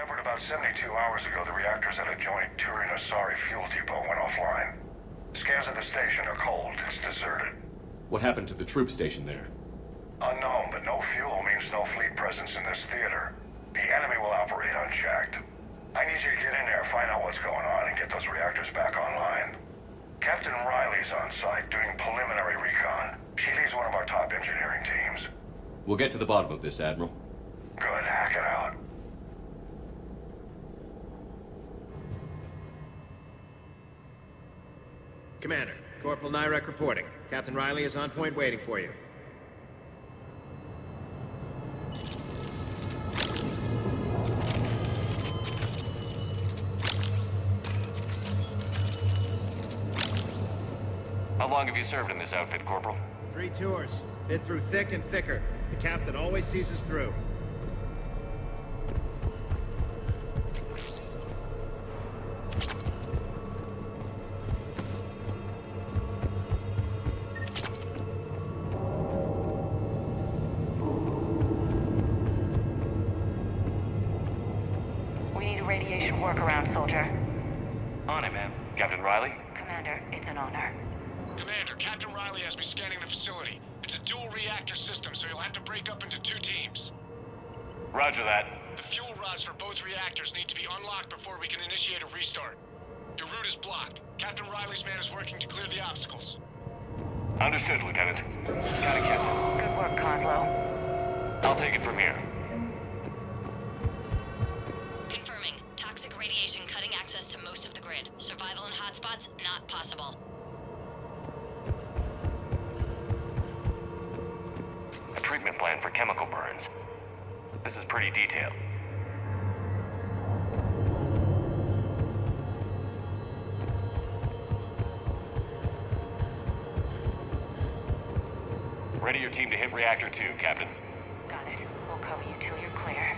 discovered about 72 hours ago the reactors at a joint Turin-Asari fuel depot went offline. Scans of the station are cold. It's deserted. What happened to the troop station there? Unknown, but no fuel means no fleet presence in this theater. The enemy will operate unchecked. I need you to get in there, find out what's going on, and get those reactors back online. Captain Riley's on site doing preliminary recon. She leads one of our top engineering teams. We'll get to the bottom of this, Admiral. Good, hack it out. Commander, Corporal Nyrek reporting. Captain Riley is on point waiting for you. How long have you served in this outfit, Corporal? 3 tours. Been through thick and thicker. The captain always sees us through. We need a radiation workaround, soldier. On it, ma'am. Captain Riley? Commander, it's an honor. Commander, Captain Riley has me scanning the facility. It's a dual reactor system, so you'll have to break up into 2 teams. Roger that. The fuel rods for both reactors need to be unlocked before we can initiate a restart. Your route is blocked. Captain Riley's man is working to clear the obstacles. Understood, Lieutenant. Got it, Captain. Good work, Coslow. I'll take it from here. Confirming. Toxic radiation cutting access to most of the grid. Survival in hotspots not possible. A treatment plan for chemical burns. This is pretty detailed. Ready your team to hit Reactor 2, Captain. Got it. We'll cover you till you're clear.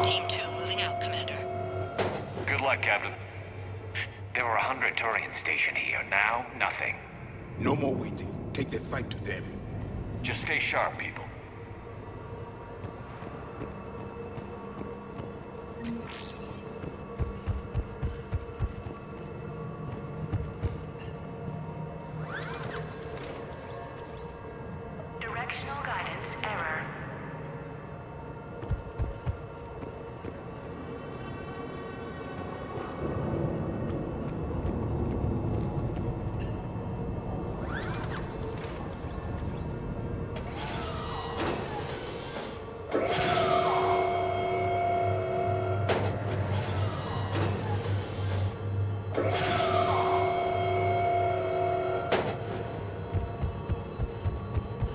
Team 2 moving out, Commander. Good luck, Captain. There were 100 Turians stationed here. Now, nothing. No more waiting. Take the fight to them. Just stay sharp, people. Directional guidance error.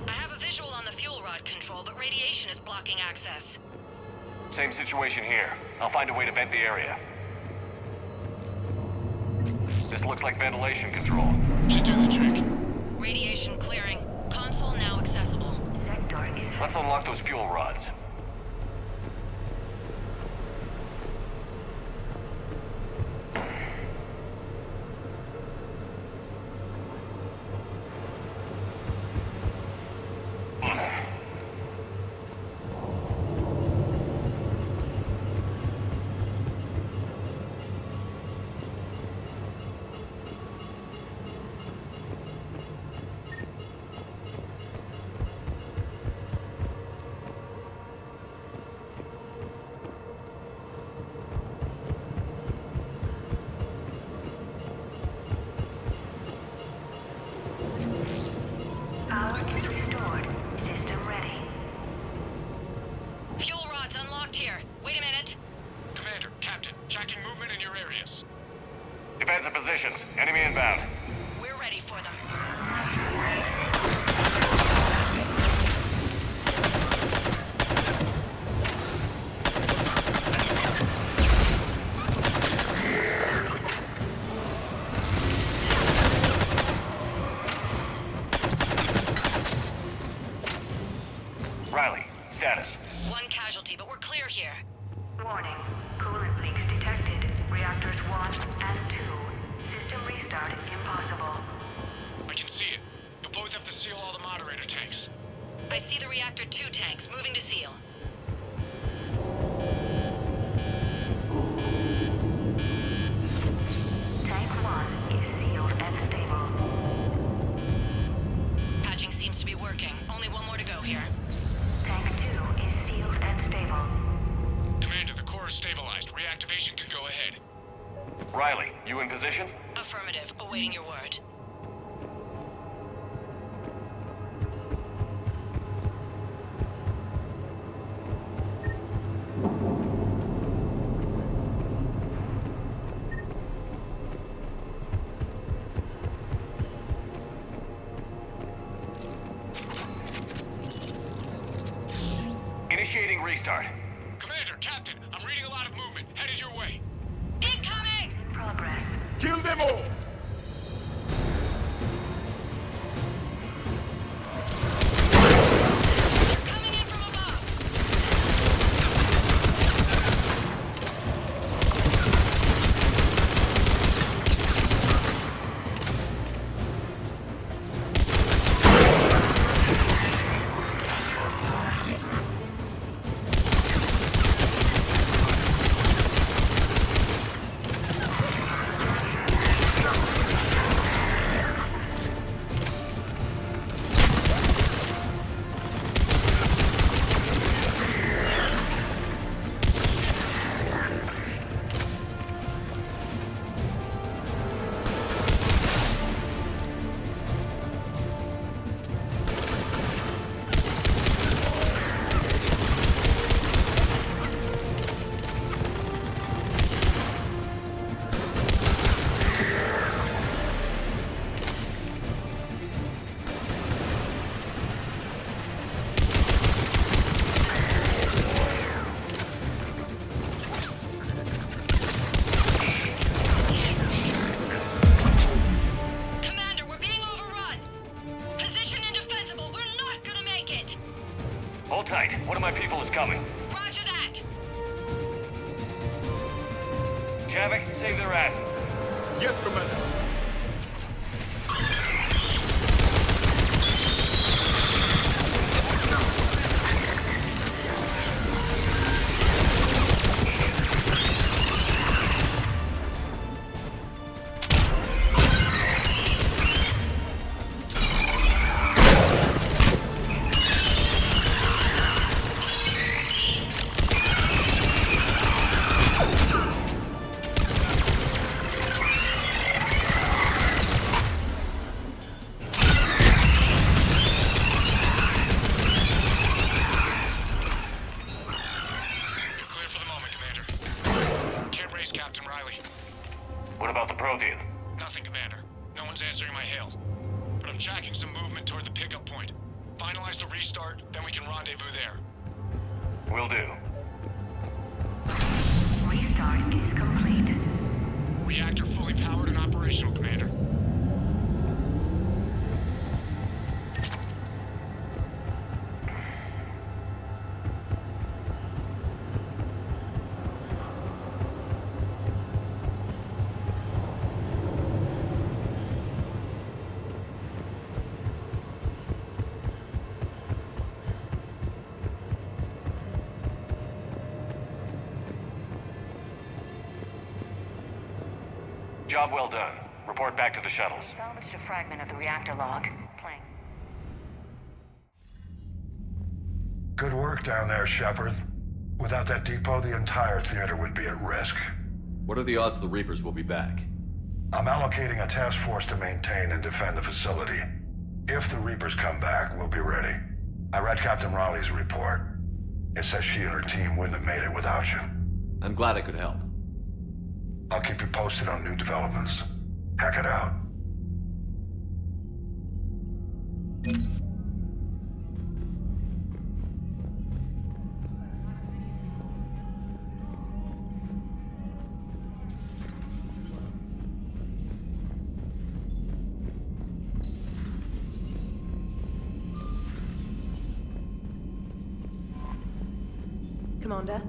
I have a visual on the fuel rod control, but radiation is blocking access. Same situation here. I'll find a way to vent the area. This looks like ventilation control. Should do the trick. Radiation clearing. Console now accessible. Sector is... Let's unlock those fuel rods. Power is restored. System ready. Fuel rods unlocked here. Wait a minute. Commander, Captain, tracking movement in your areas. Defensive positions. Enemy inbound. We're ready for them. Sector 2 tanks moving to seal. Tank 1 is sealed and stable. Patching seems to be working. Only one more to go here. Tank 2 is sealed and stable. Commander, the core is stabilized. Reactivation can go ahead. Riley, you in position? Affirmative. Awaiting your word. Initiating restart. Commander, Captain, I'm reading a lot of movement. Headed your way. Incoming! Progress. Kill them all! Coming in from above! Commander, we're being overrun! Position indefensible. We're not gonna make it! Hold tight. One of my people is coming. Roger that! Javik, save their asses. Yes, Commander. You're clear for the moment, Commander. Can't raise Captain Riley. What about the Prothean? Nothing, Commander. No one's answering my hails. But I'm tracking some movement toward the pickup point. Finalize the restart, then we can rendezvous there. Will do. Restart is complete. Reactor fully powered and operational, Commander. Job well done. Report back to the shuttles. Salvaged a fragment of the reactor log. Playing. Good work down there, Shepard. Without that depot, the entire theater would be at risk. What are the odds the Reapers will be back? I'm allocating a task force to maintain and defend the facility. If the Reapers come back, we'll be ready. I read Captain Raleigh's report. It says she and her team wouldn't have made it without you. I'm glad I could help. I'll keep you posted on new developments. Hack it out. Commander?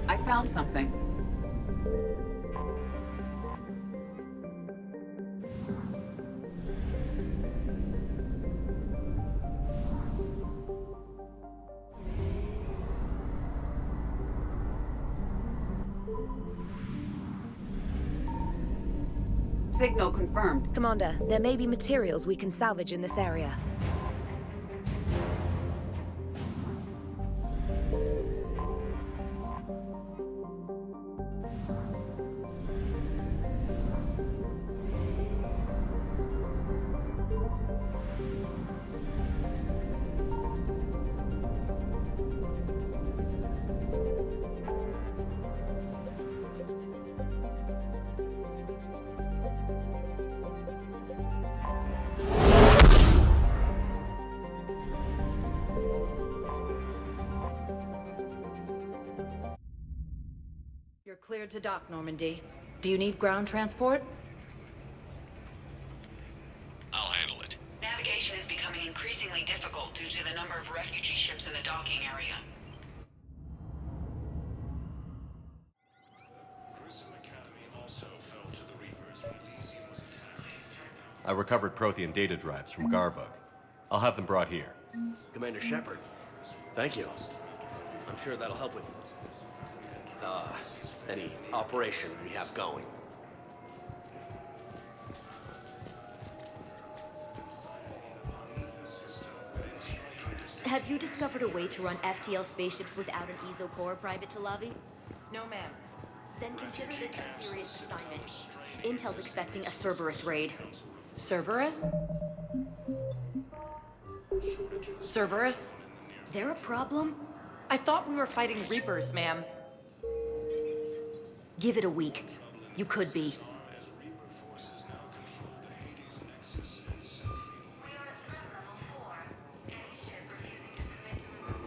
I found something. Signal confirmed. Commander, there may be materials we can salvage in this area. You're cleared to dock, Normandy. Do you need ground transport? I'll handle it. Navigation is becoming increasingly difficult due to the number of refugee ships in the docking area. I recovered Prothean data drives from Garvug. I'll have them brought here. Commander Shepard, thank you. I'm sure that'll help with any operation we have going. Have you discovered a way to run FTL spaceships without an ESO core, Private Talavi? No, ma'am. Then consider this a serious assignment. Intel's expecting a Ceberus raid. Cerberus? Cerberus? They're a problem? I thought we were fighting Reapers, ma'am. Give it a week. You could be.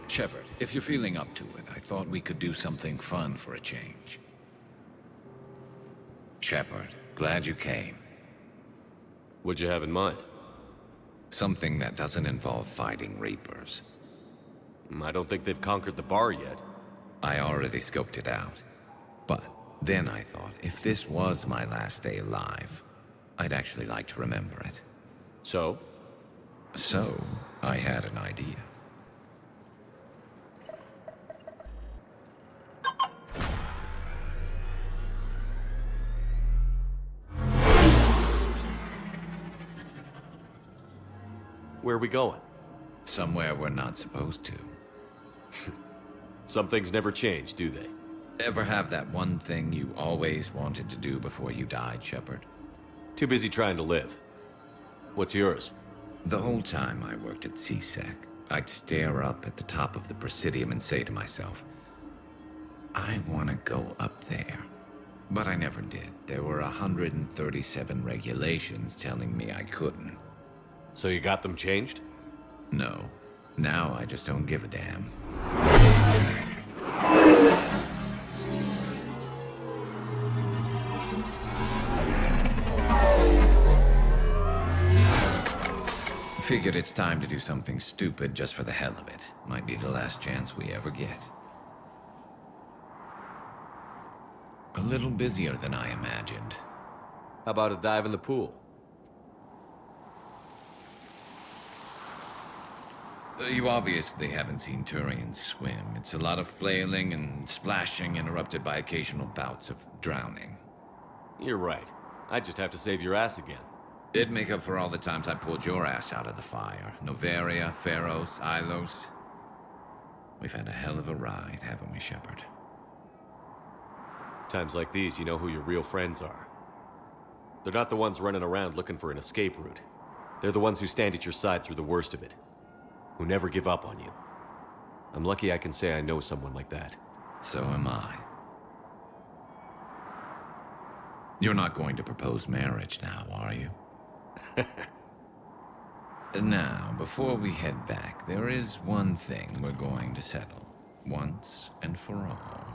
Shepard, if you're feeling up to it, I thought we could do something fun for a change. Shepard, glad you came. What'd you have in mind? Something that doesn't involve fighting Reapers. I don't think they've conquered the bar yet. I already scoped it out. But then I thought, if this was my last day alive, I'd actually like to remember it. So? So, I had an idea. Where are we going? Somewhere we're not supposed to. Some things never change, do they? Ever have that one thing you always wanted to do before you died, Shepard? Too busy trying to live. What's yours? The whole time I worked at CSEC, I'd stare up at the top of the Presidium and say to myself, I want to go up there. But I never did. There were 137 regulations telling me I couldn't. So you got them changed? No. Now I just don't give a damn. Figured it's time to do something stupid just for the hell of it. Might be the last chance we ever get. A little busier than I imagined. How about a dive in the pool? You obviously haven't seen Turians swim. It's a lot of flailing and splashing, interrupted by occasional bouts of drowning. You're right. I just have to save your ass again. It'd make up for all the times I pulled your ass out of the fire. Noveria, Pharos, Ilos. We've had a hell of a ride, haven't we, Shepard? Times like these, you know who your real friends are. They're not the ones running around looking for an escape route. They're the ones who stand at your side through the worst of it. Who never give up on you. I'm lucky I can say I know someone like that. So am I. You're not going to propose marriage now, are you? Now, before we head back, there is one thing we're going to settle. Once and for all.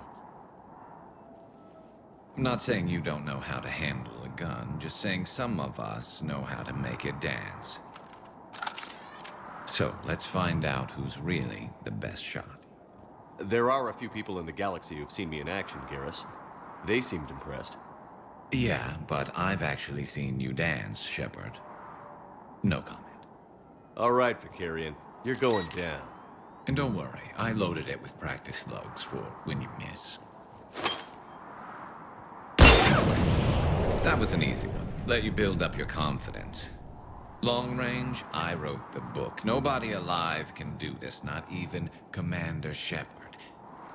I'm not saying you don't know how to handle a gun, just saying some of us know how to make it dance. So, let's find out who's really the best shot. There are a few people in the galaxy who've seen me in action, Garrus. They seemed impressed. Yeah, but I've actually seen you dance, Shepard. No comment. All right, Vicarian. You're going down. And don't worry, I loaded it with practice slugs for when you miss. That was an easy one. Let you build up your confidence. Long range, I wrote the book. Nobody alive can do this, not even Commander Shepard.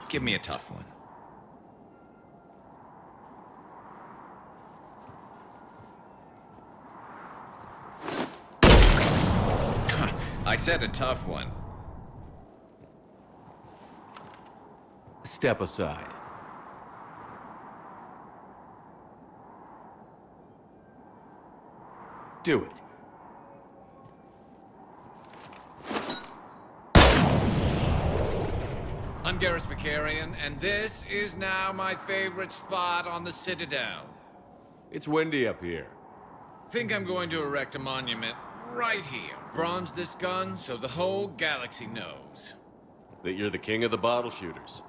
Give me a tough one. I said a tough one. Step aside. Do it. I'm Garrus Vicarian, and this is now my favorite spot on the Citadel. It's windy up here. Think I'm going to erect a monument right here. Bronze this gun so the whole galaxy knows. That you're the king of the bottle shooters.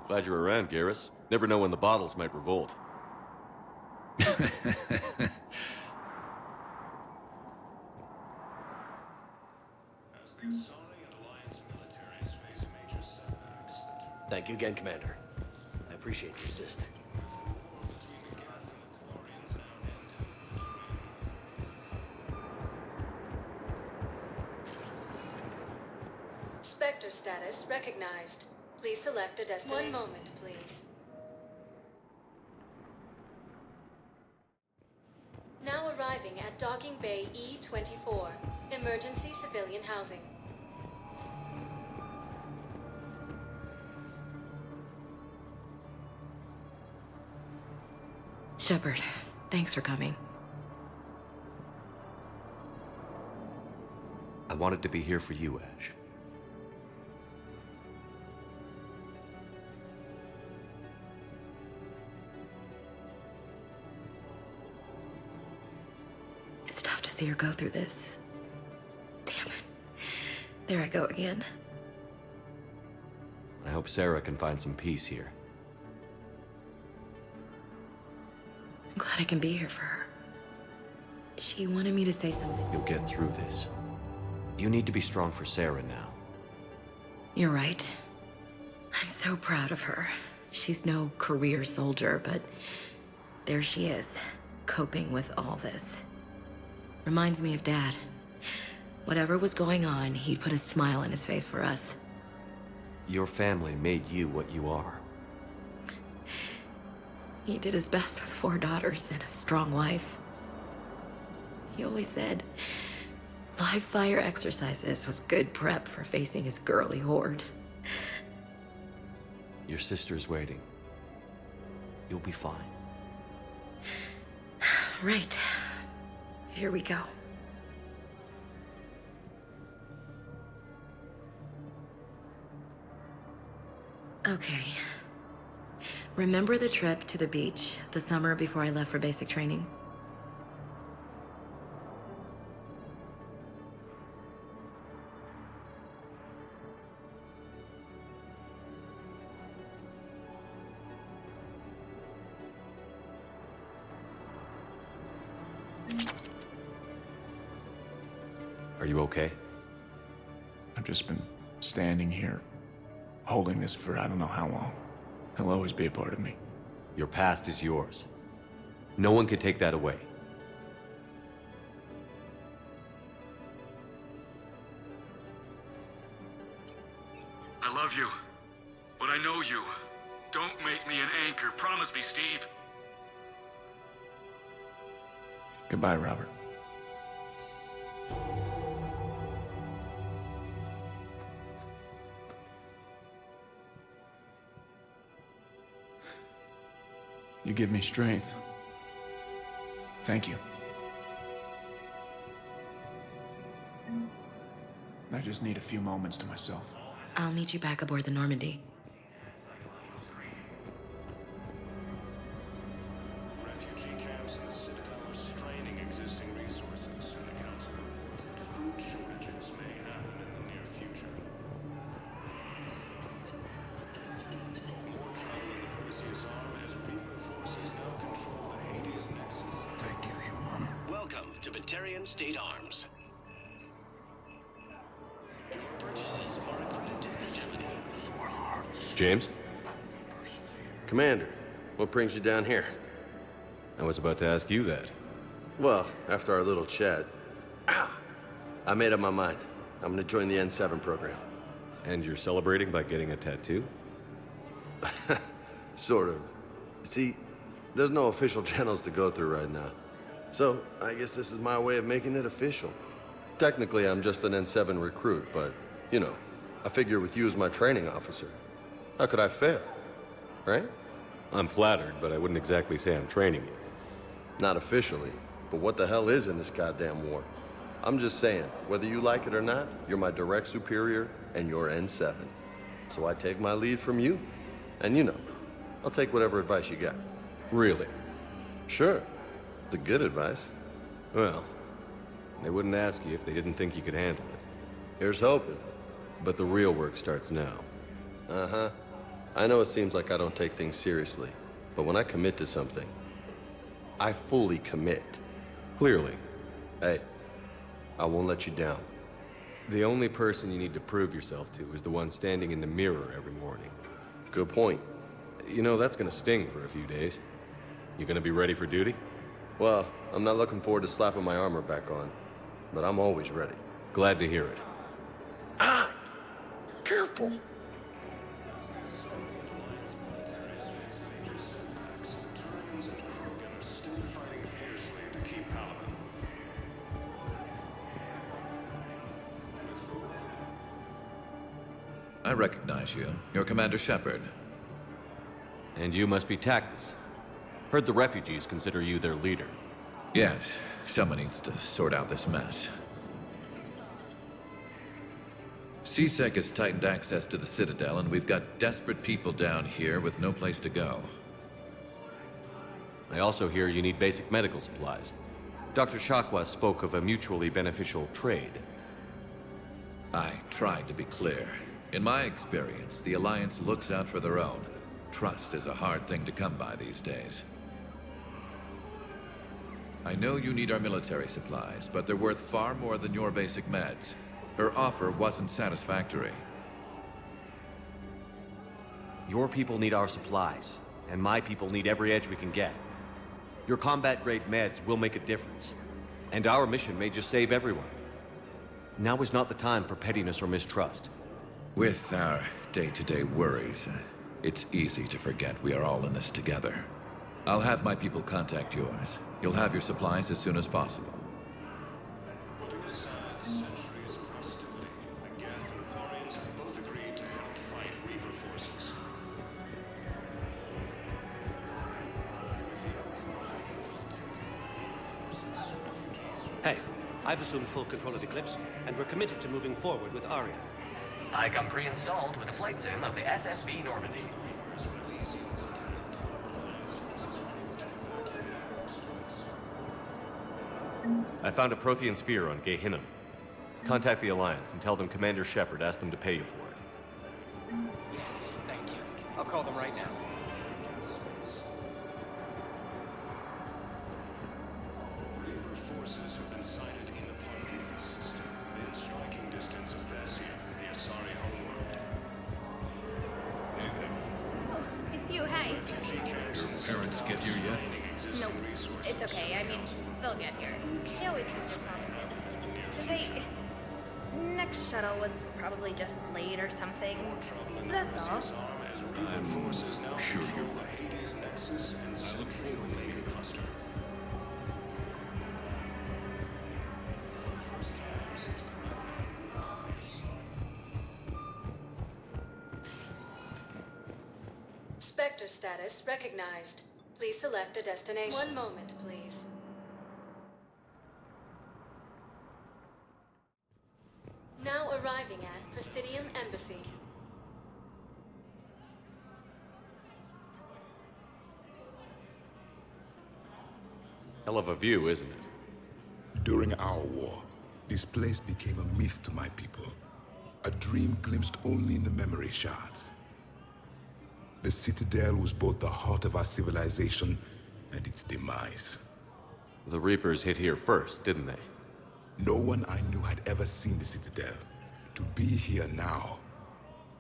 Glad you're around, Garrus. Never know when the bottles might revolt. Thank you again, Commander. I appreciate the assist. Spectre status recognized. Please select a destination. 1 moment, please. Now arriving at Docking Bay E24. Emergency civilian housing. Shepard, thanks for coming. I wanted to be here for you, Ash. It's tough to see her go through this. Damn it. There I go again. I hope Sarah can find some peace here. I'm glad I can be here for her. She wanted me to say something. You'll get through this. You need to be strong for Sarah now. You're right. I'm so proud of her. She's no career soldier, but there she is, coping with all this. Reminds me of Dad. Whatever was going on, he'd put a smile on his face for us. Your family made you what you are. He did his best with 4 daughters and a strong wife. He always said live fire exercises was good prep for facing his girly horde. Your sister's waiting. You'll be fine. Right. Here we go. Okay. Remember the trip to the beach the summer before I left for basic training? Are you okay? I've just been standing here, holding this for I don't know how long. He'll always be a part of me. Your past is yours. No one can take that away. I love you, but I know you. Don't make me an anchor. Promise me, Steve. Goodbye, Robert. You give me strength. Thank you. I just need a few moments to myself. I'll meet you back aboard the Normandy. Refugee camps in the Citadel are straining existing resources, and the Council reports that food shortages may happen in the near future. More trouble in the Perseus arm as Reaper forces now control the Hades nexus. Thank you, human. Welcome to Batarian State Arms. Your purchases are accredited to Germany. James? Commander, what brings you down here? I was about to ask you that. Well, after our little chat, I made up my mind. I'm gonna join the N7 program. And you're celebrating by getting a tattoo? Sort of. See, there's no official channels to go through right now. So, I guess this is my way of making it official. Technically, I'm just an N7 recruit, but, you know, I figure with you as my training officer, how could I fail? Right? I'm flattered, but I wouldn't exactly say I'm training you. Not officially, but what the hell is in this goddamn war? I'm just saying, whether you like it or not, you're my direct superior, and you're N7. So I take my lead from you, and you know, I'll take whatever advice you got. Really? Sure. The good advice. Well, they wouldn't ask you if they didn't think you could handle it. Here's hoping. But the real work starts now. Uh-huh. I know it seems like I don't take things seriously, but when I commit to something, I fully commit. Clearly. Hey, I won't let you down. The only person you need to prove yourself to is the one standing in the mirror every morning. Good point. You know, that's gonna sting for a few days. You gonna be ready for duty? Well, I'm not looking forward to slapping my armor back on, but I'm always ready. Glad to hear it. Ah! Careful! I recognize you. You're Commander Shepard. And you must be Tactus. Heard the refugees consider you their leader. Yes, someone needs to sort out this mess. CSEC has tightened access to the Citadel, and we've got desperate people down here with no place to go. I also hear you need basic medical supplies. Dr. Chakwa spoke of a mutually beneficial trade. I tried to be clear. In my experience, the Alliance looks out for their own. Trust is a hard thing to come by these days. I know you need our military supplies, but they're worth far more than your basic meds. Her offer wasn't satisfactory. Your people need our supplies, and my people need every edge we can get. Your combat-grade meds will make a difference, and our mission may just save everyone. Now is not the time for pettiness or mistrust. With our day-to-day worries, it's easy to forget we are all in this together. I'll have my people contact yours. You'll have your supplies as soon as possible. Putting aside centuries of hostility, the Geth and Thorians have both agreed to help fight Reaper forces. Hey, I've assumed full control of Eclipse, and we're committed to moving forward with Aria. I come pre-installed with a flight sim of the SSB Normandy. I found a Prothean sphere on Gehinnom. Contact the Alliance and tell them Commander Shepard asked them to pay you for it. Yes, thank you. I'll call them right now. Reaper forces have been sighted in the Prometheus system, within striking distance of Vessia, the Asari homeworld. It's you, hi. Parents get here yet? No, it's okay. I mean, they'll get here. They always have their promises. Next shuttle was probably just late or something. That's all. I'm sure you're right. I look forward to your cluster. Spectre status recognized. Please select a destination. One moment, please. Now arriving at Presidium Embassy. Hell of a view, isn't it? During our war, this place became a myth to my people. A dream glimpsed only in the memory shards. The Citadel was both the heart of our civilization and its demise. The Reapers hit here first, didn't they? No one I knew had ever seen the Citadel. To be here now,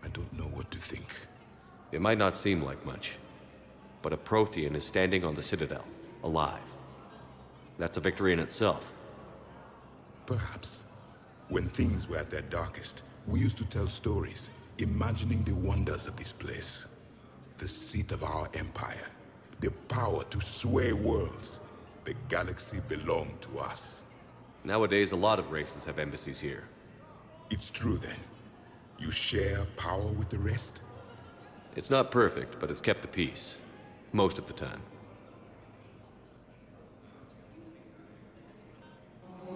I don't know what to think. It might not seem like much, but a Prothean is standing on the Citadel, alive. That's a victory in itself. Perhaps. When things were at their darkest, we used to tell stories, imagining the wonders of this place. The seat of our empire, the power to sway worlds. The galaxy belonged to us. Nowadays, a lot of races have embassies here. It's true then. You share power with the rest? It's not perfect, but it's kept the peace. Most of the time.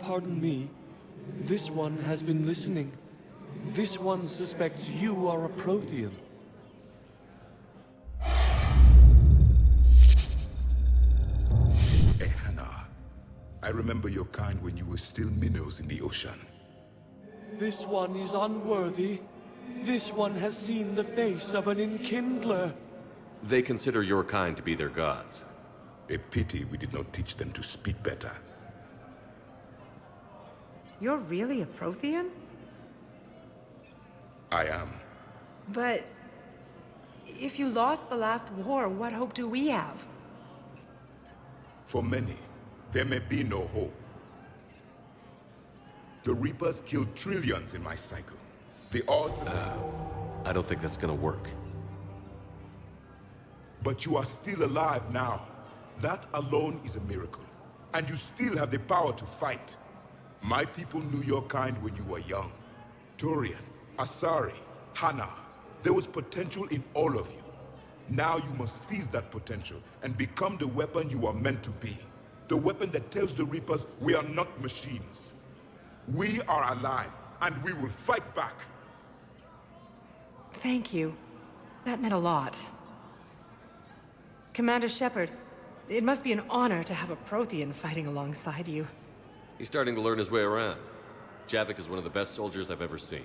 Pardon me. This one has been listening. This one suspects you are a Prothean. I remember your kind when you were still minnows in the ocean. This one is unworthy. This one has seen the face of an enkindler. They consider your kind to be their gods. A pity we did not teach them to speak better. You're really a Prothean? I am. But if you lost the last war, what hope do we have? For many, there may be no hope. The Reapers killed trillions in my cycle. The odds... I don't think that's gonna work. But you are still alive now. That alone is a miracle. And you still have the power to fight. My people knew your kind when you were young. Turian, Asari, Hana. There was potential in all of you. Now you must seize that potential and become the weapon you are meant to be. The weapon that tells the Reapers we are not machines. We are alive, and we will fight back. Thank you. That meant a lot. Commander Shepard, it must be an honor to have a Prothean fighting alongside you. He's starting to learn his way around. Javik is one of the best soldiers I've ever seen.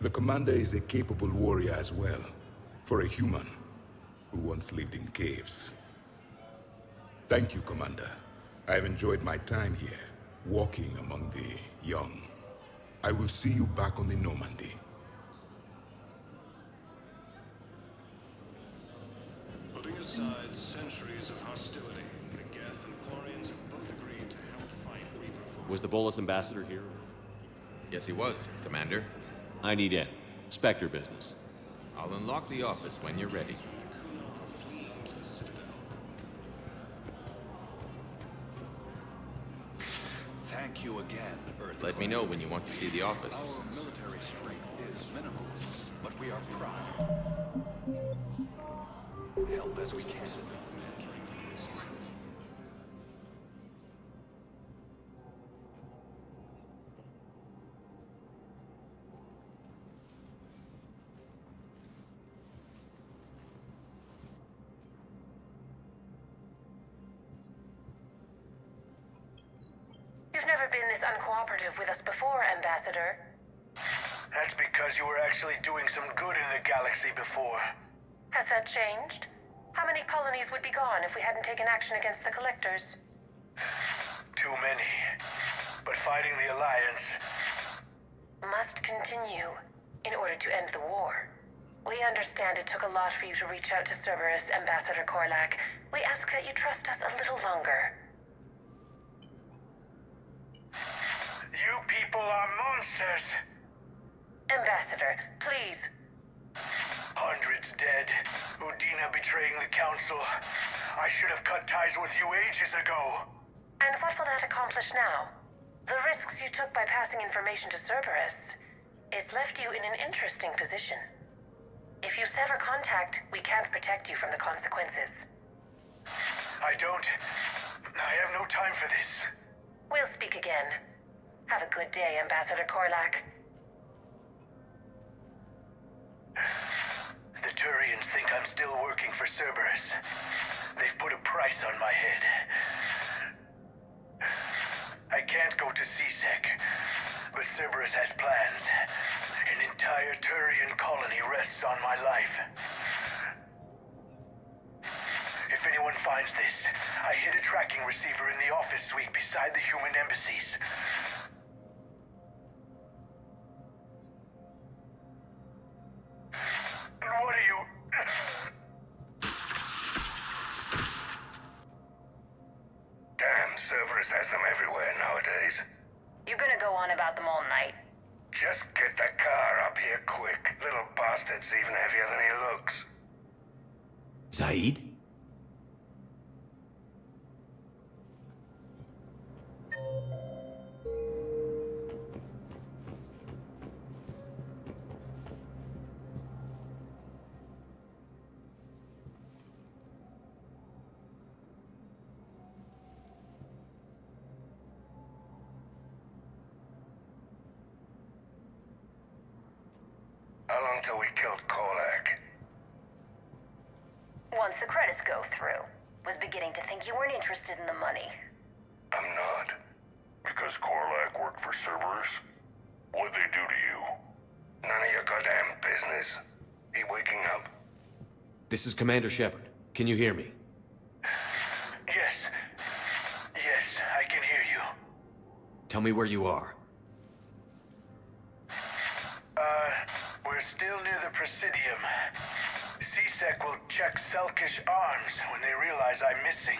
The commander is a capable warrior as well, for a human who once lived in caves. Thank you, Commander. I've enjoyed my time here, walking among the young. I will see you back on the Normandy. Putting aside centuries of hostility, the Geth and Quarians have both agreed to help fight Reaper. Was the Volus ambassador here? Yes, he was, Commander. I need in. Spectre business. I'll unlock the office when you're ready. Thank you again, Earth. Let me know when you want to see the office. Our military strength is minimal, but we are proud. Help as we can. You've never been this uncooperative with us before, Ambassador. That's because you were actually doing some good in the galaxy before. Has that changed? How many colonies would be gone if we hadn't taken action against the Collectors? Too many. But fighting the Alliance... must continue in order to end the war. We understand it took a lot for you to reach out to Ceberus, Ambassador Korlak. We ask that you trust us a little longer. You people are monsters. Ambassador, please. Hundreds dead. Udina betraying the Council. I should have cut ties with you ages ago. And what will that accomplish now? The risks you took by passing information to Ceberus. It's left you in an interesting position. If you sever contact, we can't protect you from the consequences. I have no time for this. We'll speak again. Have a good day, Ambassador Korlak. The Turians think I'm still working for Ceberus. They've put a price on my head. I can't go to CSEC, but Ceberus has plans. An entire Turian colony rests on my life. If anyone finds this, I hid a tracking receiver in the office suite beside the human embassies. What are you... Damn, Ceberus has them everywhere nowadays. You're gonna go on about them all night. Just get the car up here quick. Little bastard's even heavier than he looks. Zaid? How long till we killed Korlak? Once the credits go through. Was beginning to think you weren't interested in the money. I'm not. Because Korlak worked for Ceberus? What'd they do to you? None of your goddamn business. He waking up? This is Commander Shepard. Can you hear me? Yes. Yes, I can hear you. Tell me where you are. We're still near the Presidium. CSEC will check Selkish arms when they realize I'm missing.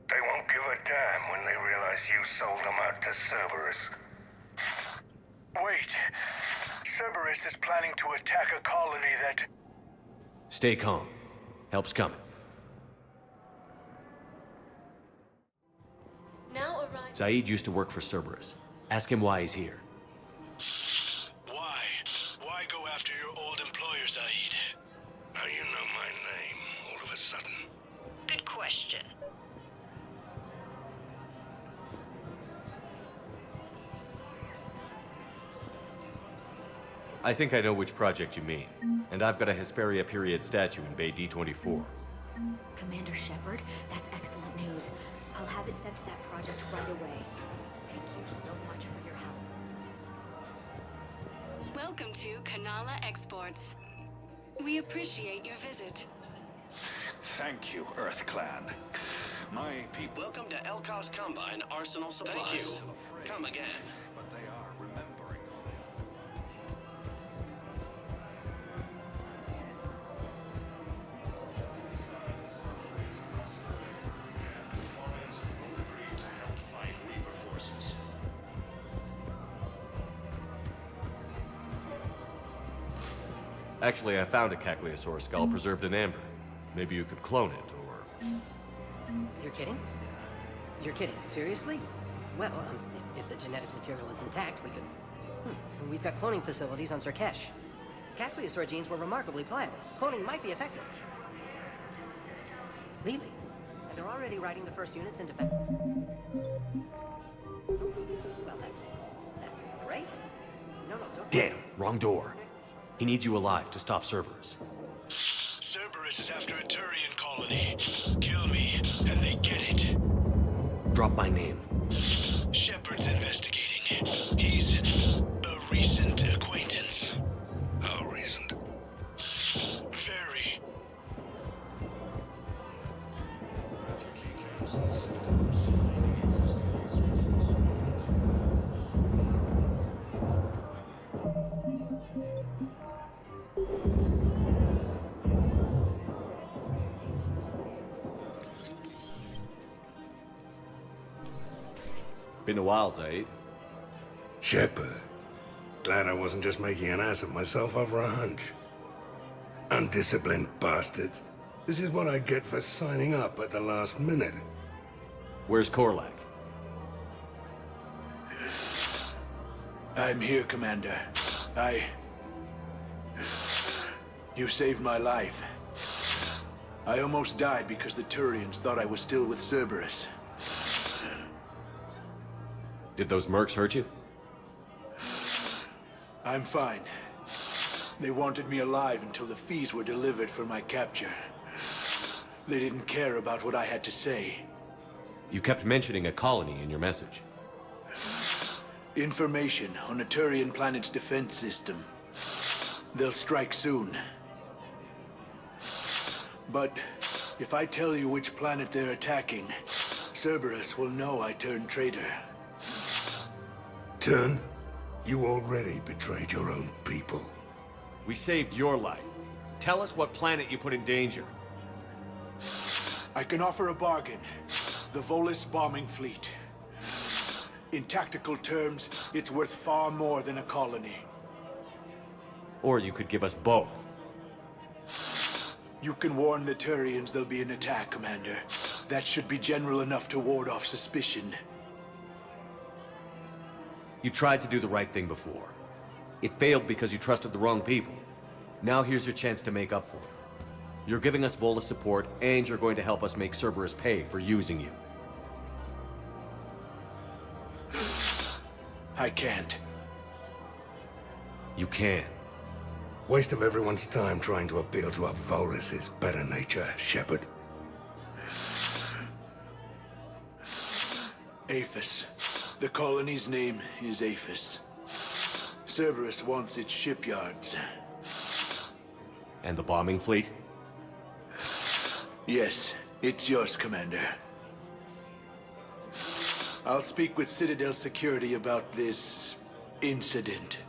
They won't give a damn when they realize you sold them out to Ceberus. Wait. Ceberus is planning to attack a colony that... Stay calm. Help's coming. Now arrive. Zaid used to work for Ceberus. Ask him why he's here. Why? Why go after your old employer, Zaid? How you know my name, all of a sudden? Good question. I think I know which project you mean. And I've got a Hesperia period statue in Bay D24. Commander Shepard, that's excellent news. I'll have it sent to that project right away. Thank you so much for your help. Welcome to Kanala Exports. We appreciate your visit. Thank you, Earth Clan. My people... Welcome to Elkos Combine Arsenal Supplies. Thank you. Come again. But they are remembering. Actually, I found a Cagliasaur skull preserved in amber. Maybe you could clone it, or... You're kidding? You're kidding. Seriously? Well, if the genetic material is intact, we could... We've got cloning facilities on Surkesh. Cagliasaur genes were remarkably pliable. Cloning might be effective. Really? And they're already writing the first units into... Well, that's great. No, don't... Damn, wrong door. He needs you alive to stop Cerberus. Ceberus is after a Turian colony. Kill me, and they get it. Drop my name. Shepard's investigating. He's a recent acquaintance. How recent? Very. Been a while, Zaid. Shepard. Glad I wasn't just making an ass of myself over a hunch. Undisciplined bastards. This is what I get for signing up at the last minute. Where's Korlak? I'm here, Commander. You saved my life. I almost died because the Turians thought I was still with Ceberus. Did those mercs hurt you? I'm fine. They wanted me alive until the fees were delivered for my capture. They didn't care about what I had to say. You kept mentioning a colony in your message. Information on a Turian planet's defense system. They'll strike soon. But if I tell you which planet they're attacking, Ceberus will know I turned traitor. Turned? You already betrayed your own people. We saved your life. Tell us what planet you put in danger. I can offer a bargain. The Volus bombing fleet. In tactical terms, it's worth far more than a colony. Or you could give us both. You can warn the Turians there'll be an attack, Commander. That should be general enough to ward off suspicion. You tried to do the right thing before. It failed because you trusted the wrong people. Now here's your chance to make up for it. You're giving us Volus support, and you're going to help us make Ceberus pay for using you. I can't. You can. Waste of everyone's time trying to appeal to a Volus' better nature, Shepard. Aphis. The colony's name is Aphis. Ceberus wants its shipyards. And the bombing fleet? Yes, it's yours, Commander. I'll speak with Citadel Security about this incident.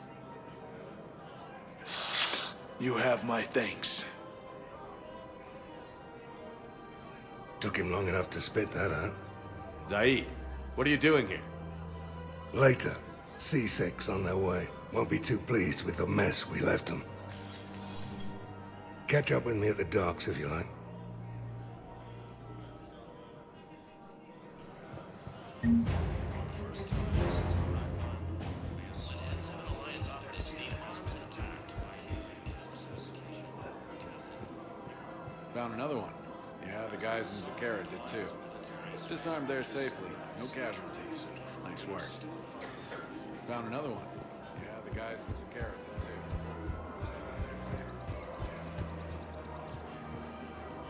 You have my thanks. Took him long enough to spit that out. Zaid, what are you doing here? Later. C6 on their way. Won't be too pleased with the mess we left them. Catch up with me at the docks if you like. Found another one. Yeah, the guys in Zakara did too. Disarmed there safely. No casualties. Nice work. Found another one. Yeah, the guys in Zakara did too.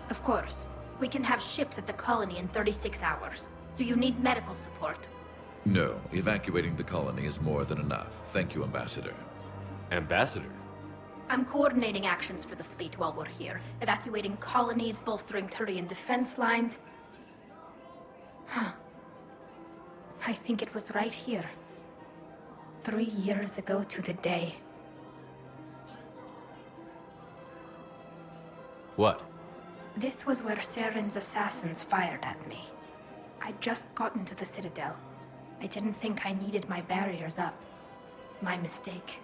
Of course. We can have ships at the colony in 36 hours. Do you need medical support? No, evacuating the colony is more than enough. Thank you, Ambassador. Ambassador? I'm coordinating actions for the fleet while we're here. Evacuating colonies, bolstering Turian defense lines. Huh. I think it was right here. 3 years ago to the day. What? This was where Saren's assassins fired at me. I'd just gotten to the Citadel. I didn't think I needed my barriers up. My mistake.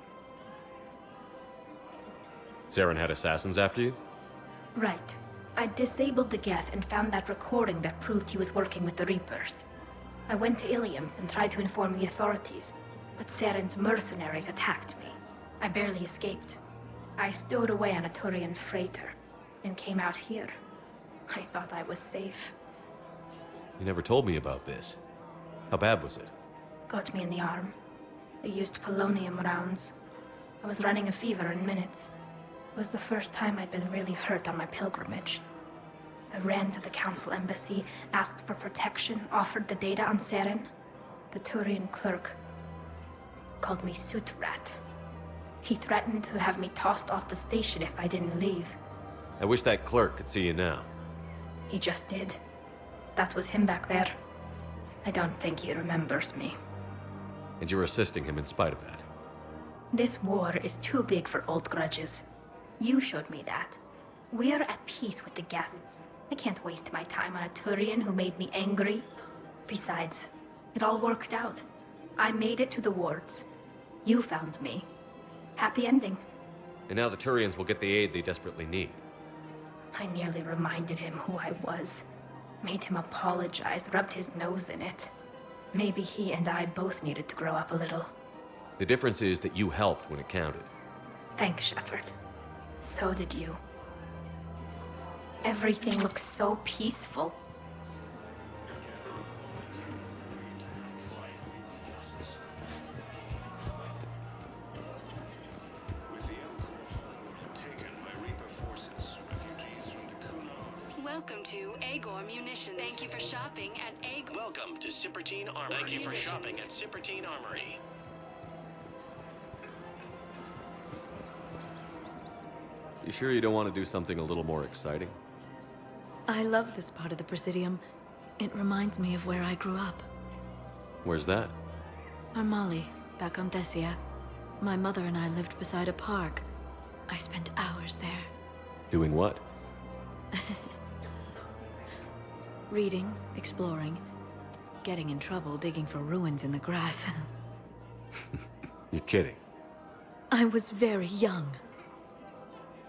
Saren had assassins after you? Right. I disabled the Geth and found that recording that proved he was working with the Reapers. I went to Ilium and tried to inform the authorities, but Saren's mercenaries attacked me. I barely escaped. I stowed away on a Turian freighter and came out here. I thought I was safe. You never told me about this. How bad was it? Got me in the arm. They used polonium rounds. I was running a fever in minutes. It was the first time I'd been really hurt on my pilgrimage. I ran to the council embassy, asked for protection, offered the data on Saren. The Turian clerk called me Soot Rat. He threatened to have me tossed off the station if I didn't leave. I wish that clerk could see you now. He just did. That was him back there. I don't think he remembers me. And you're assisting him in spite of that. This war is too big for old grudges. You showed me that. We're at peace with the Geth. I can't waste my time on a Turian who made me angry. Besides, it all worked out. I made it to the wards. You found me. Happy ending. And now the Turians will get the aid they desperately need. I nearly reminded him who I was. Made him apologize, rubbed his nose in it. Maybe he and I both needed to grow up a little. The difference is that you helped when it counted. Thanks, Shepard. So did you. Everything looks so peaceful. Welcome to Agor Munitions. Thank you for shopping at Agor. Welcome to Cipertine Armory. Thank you for shopping at Cipertine Armory. You sure you don't want to do something a little more exciting? I love this part of the Presidium. It reminds me of where I grew up. Where's that? Armali, back on Thessia. My mother and I lived beside a park. I spent hours there. Doing what? Reading, exploring, getting in trouble digging for ruins in the grass. You're kidding. I was very young.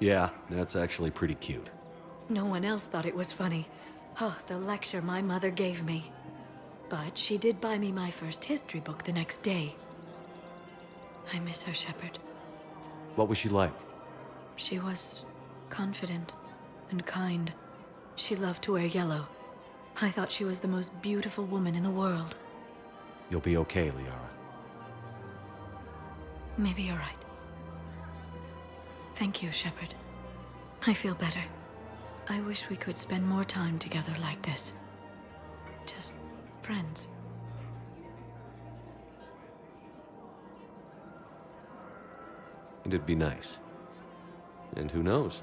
Yeah, that's actually pretty cute. No one else thought it was funny. Oh, the lecture my mother gave me. But she did buy me my first history book the next day. I miss her, Shepard. What was she like? She was confident and kind. She loved to wear yellow. I thought she was the most beautiful woman in the world. You'll be okay, Liara. Maybe you're right. Thank you, Shepard. I feel better. I wish we could spend more time together like this. Just friends. It'd be nice. And who knows?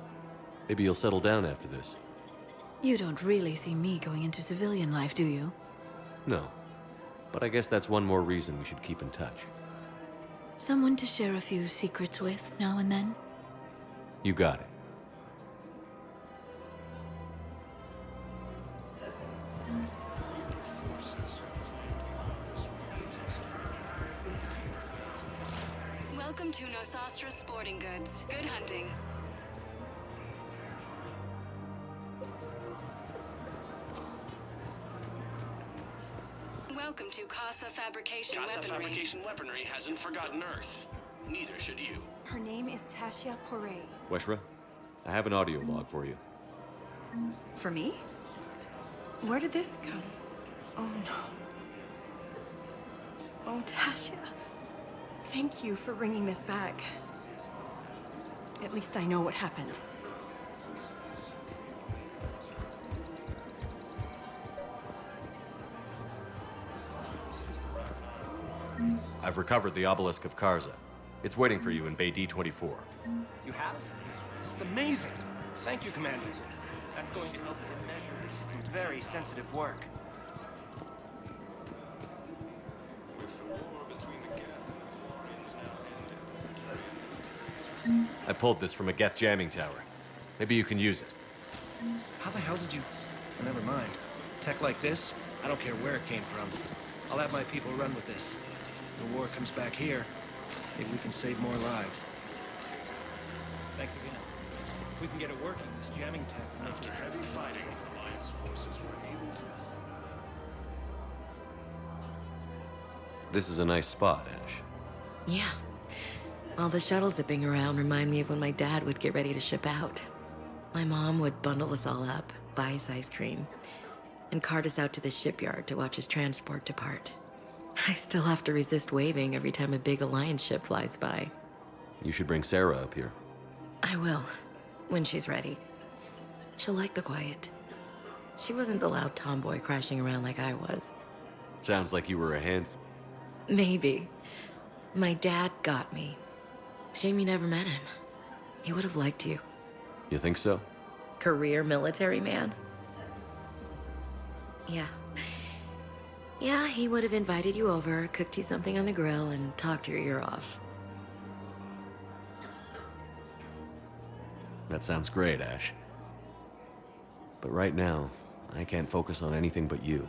Maybe you'll settle down after this. You don't really see me going into civilian life, do you? No. But I guess that's one more reason we should keep in touch. Someone to share a few secrets with now and then? You got it. Welcome to Nosastra Sporting Goods. Good hunting. Welcome to Casa Fabrication Casa Weaponry. Fabrication Weaponry hasn't forgotten Earth. Neither should you. Her name is Tasha Poré. Weshra, I have an audio log for you. For me? Where did this come? Oh no. Oh, Tasha. Thank you for bringing this back. At least I know what happened. I've recovered the obelisk of Karza. It's waiting for you in Bay D24. You have? It's amazing. Thank you, Commander. That's going to help me measure some very sensitive work. I pulled this from a Geth jamming tower. Maybe you can use it. How the hell did you... Oh, never mind. Tech like this, I don't care where it came from. I'll have my people run with this. When the war comes back here, maybe we can save more lives. Thanks again. If we can get it working, this jamming tech will make it heavy fighting. Alliance forces were able to... This is a nice spot, Ash. Yeah. All the shuttles zipping around remind me of when my dad would get ready to ship out. My mom would bundle us all up, buy us ice cream, and cart us out to the shipyard to watch his transport depart. I still have to resist waving every time a big Alliance ship flies by. You should bring Sarah up here. I will, when she's ready. She'll like the quiet. She wasn't the loud tomboy crashing around like I was. Sounds like you were a handful. Maybe. My dad got me. Shame you never met him. He would have liked you. You think so? Career military man? Yeah. Yeah, he would have invited you over, cooked you something on the grill, and talked your ear off. That sounds great, Ash. But right now, I can't focus on anything but you.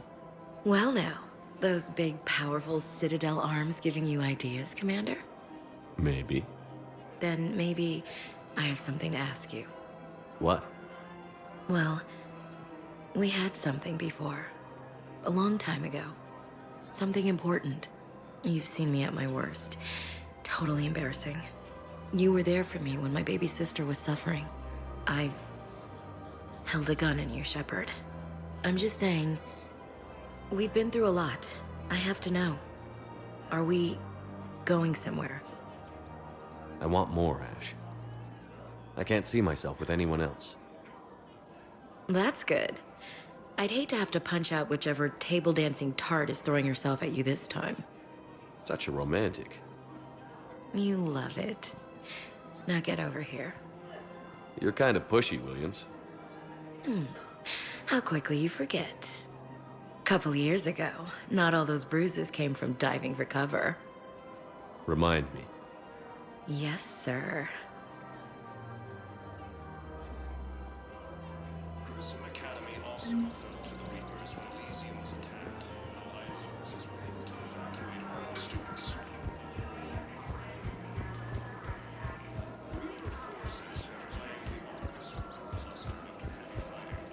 Well now, Those big, powerful Citadel arms giving you ideas, Commander? Maybe. Then maybe I have something to ask you. What? Well, we had something before. A long time ago. Something important. You've seen me at my worst. Totally embarrassing. You were there for me when my baby sister was suffering. I've held a gun in you, Shepard. I'm just saying, we've been through a lot. I have to know. Are we going somewhere? I want more, Ash. I can't see myself with anyone else. That's good. I'd hate to have to punch out whichever table dancing tart is throwing herself at you this time. Such a romantic. You love it. Now get over here. You're kind of pushy, Williams. How quickly you forget. Couple years ago, not all those bruises came from diving for cover. Remind me. Yes, sir. Grissom Academy also fell to the Reapers when Elysium was attacked. Alliance forces were able to evacuate all students. Reaper forces have claimed the Audemus world cluster after heavy fighting.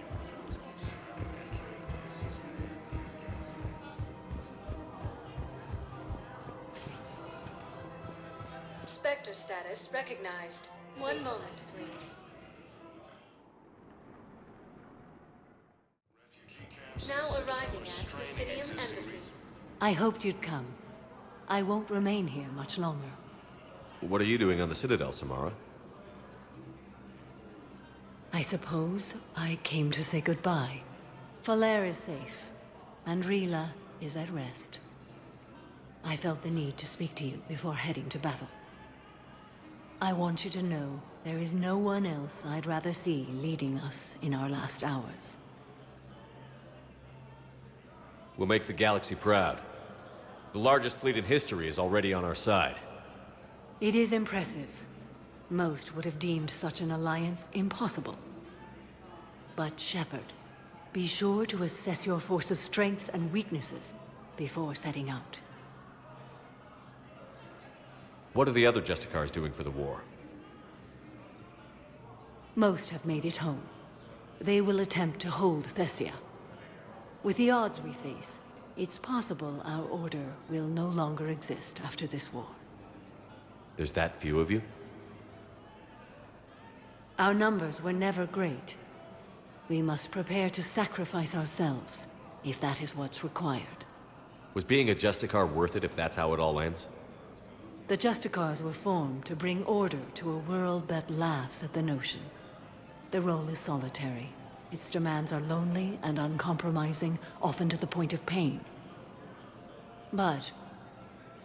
Spectre status recognized. One moment, please. Now arriving at Presidium Embassy. I hoped you'd come. I won't remain here much longer. What are you doing on the Citadel, Samara? I suppose I came to say goodbye. Falair is safe, and Rila is at rest. I felt the need to speak to you before heading to battle. I want you to know there is no one else I'd rather see leading us in our last hours. We'll make the galaxy proud. The largest fleet in history is already on our side. It is impressive. Most would have deemed such an alliance impossible. But Shepard, be sure to assess your force's strengths and weaknesses before setting out. What are the other Justicars doing for the war? Most have made it home. They will attempt to hold Thessia. With the odds we face, it's possible our order will no longer exist after this war. There's that few of you? Our numbers were never great. We must prepare to sacrifice ourselves, if that is what's required. Was being a Justicar worth it if that's how it all ends? The Justicars were formed to bring order to a world that laughs at the notion. The role is solitary. Its demands are lonely and uncompromising, often to the point of pain. But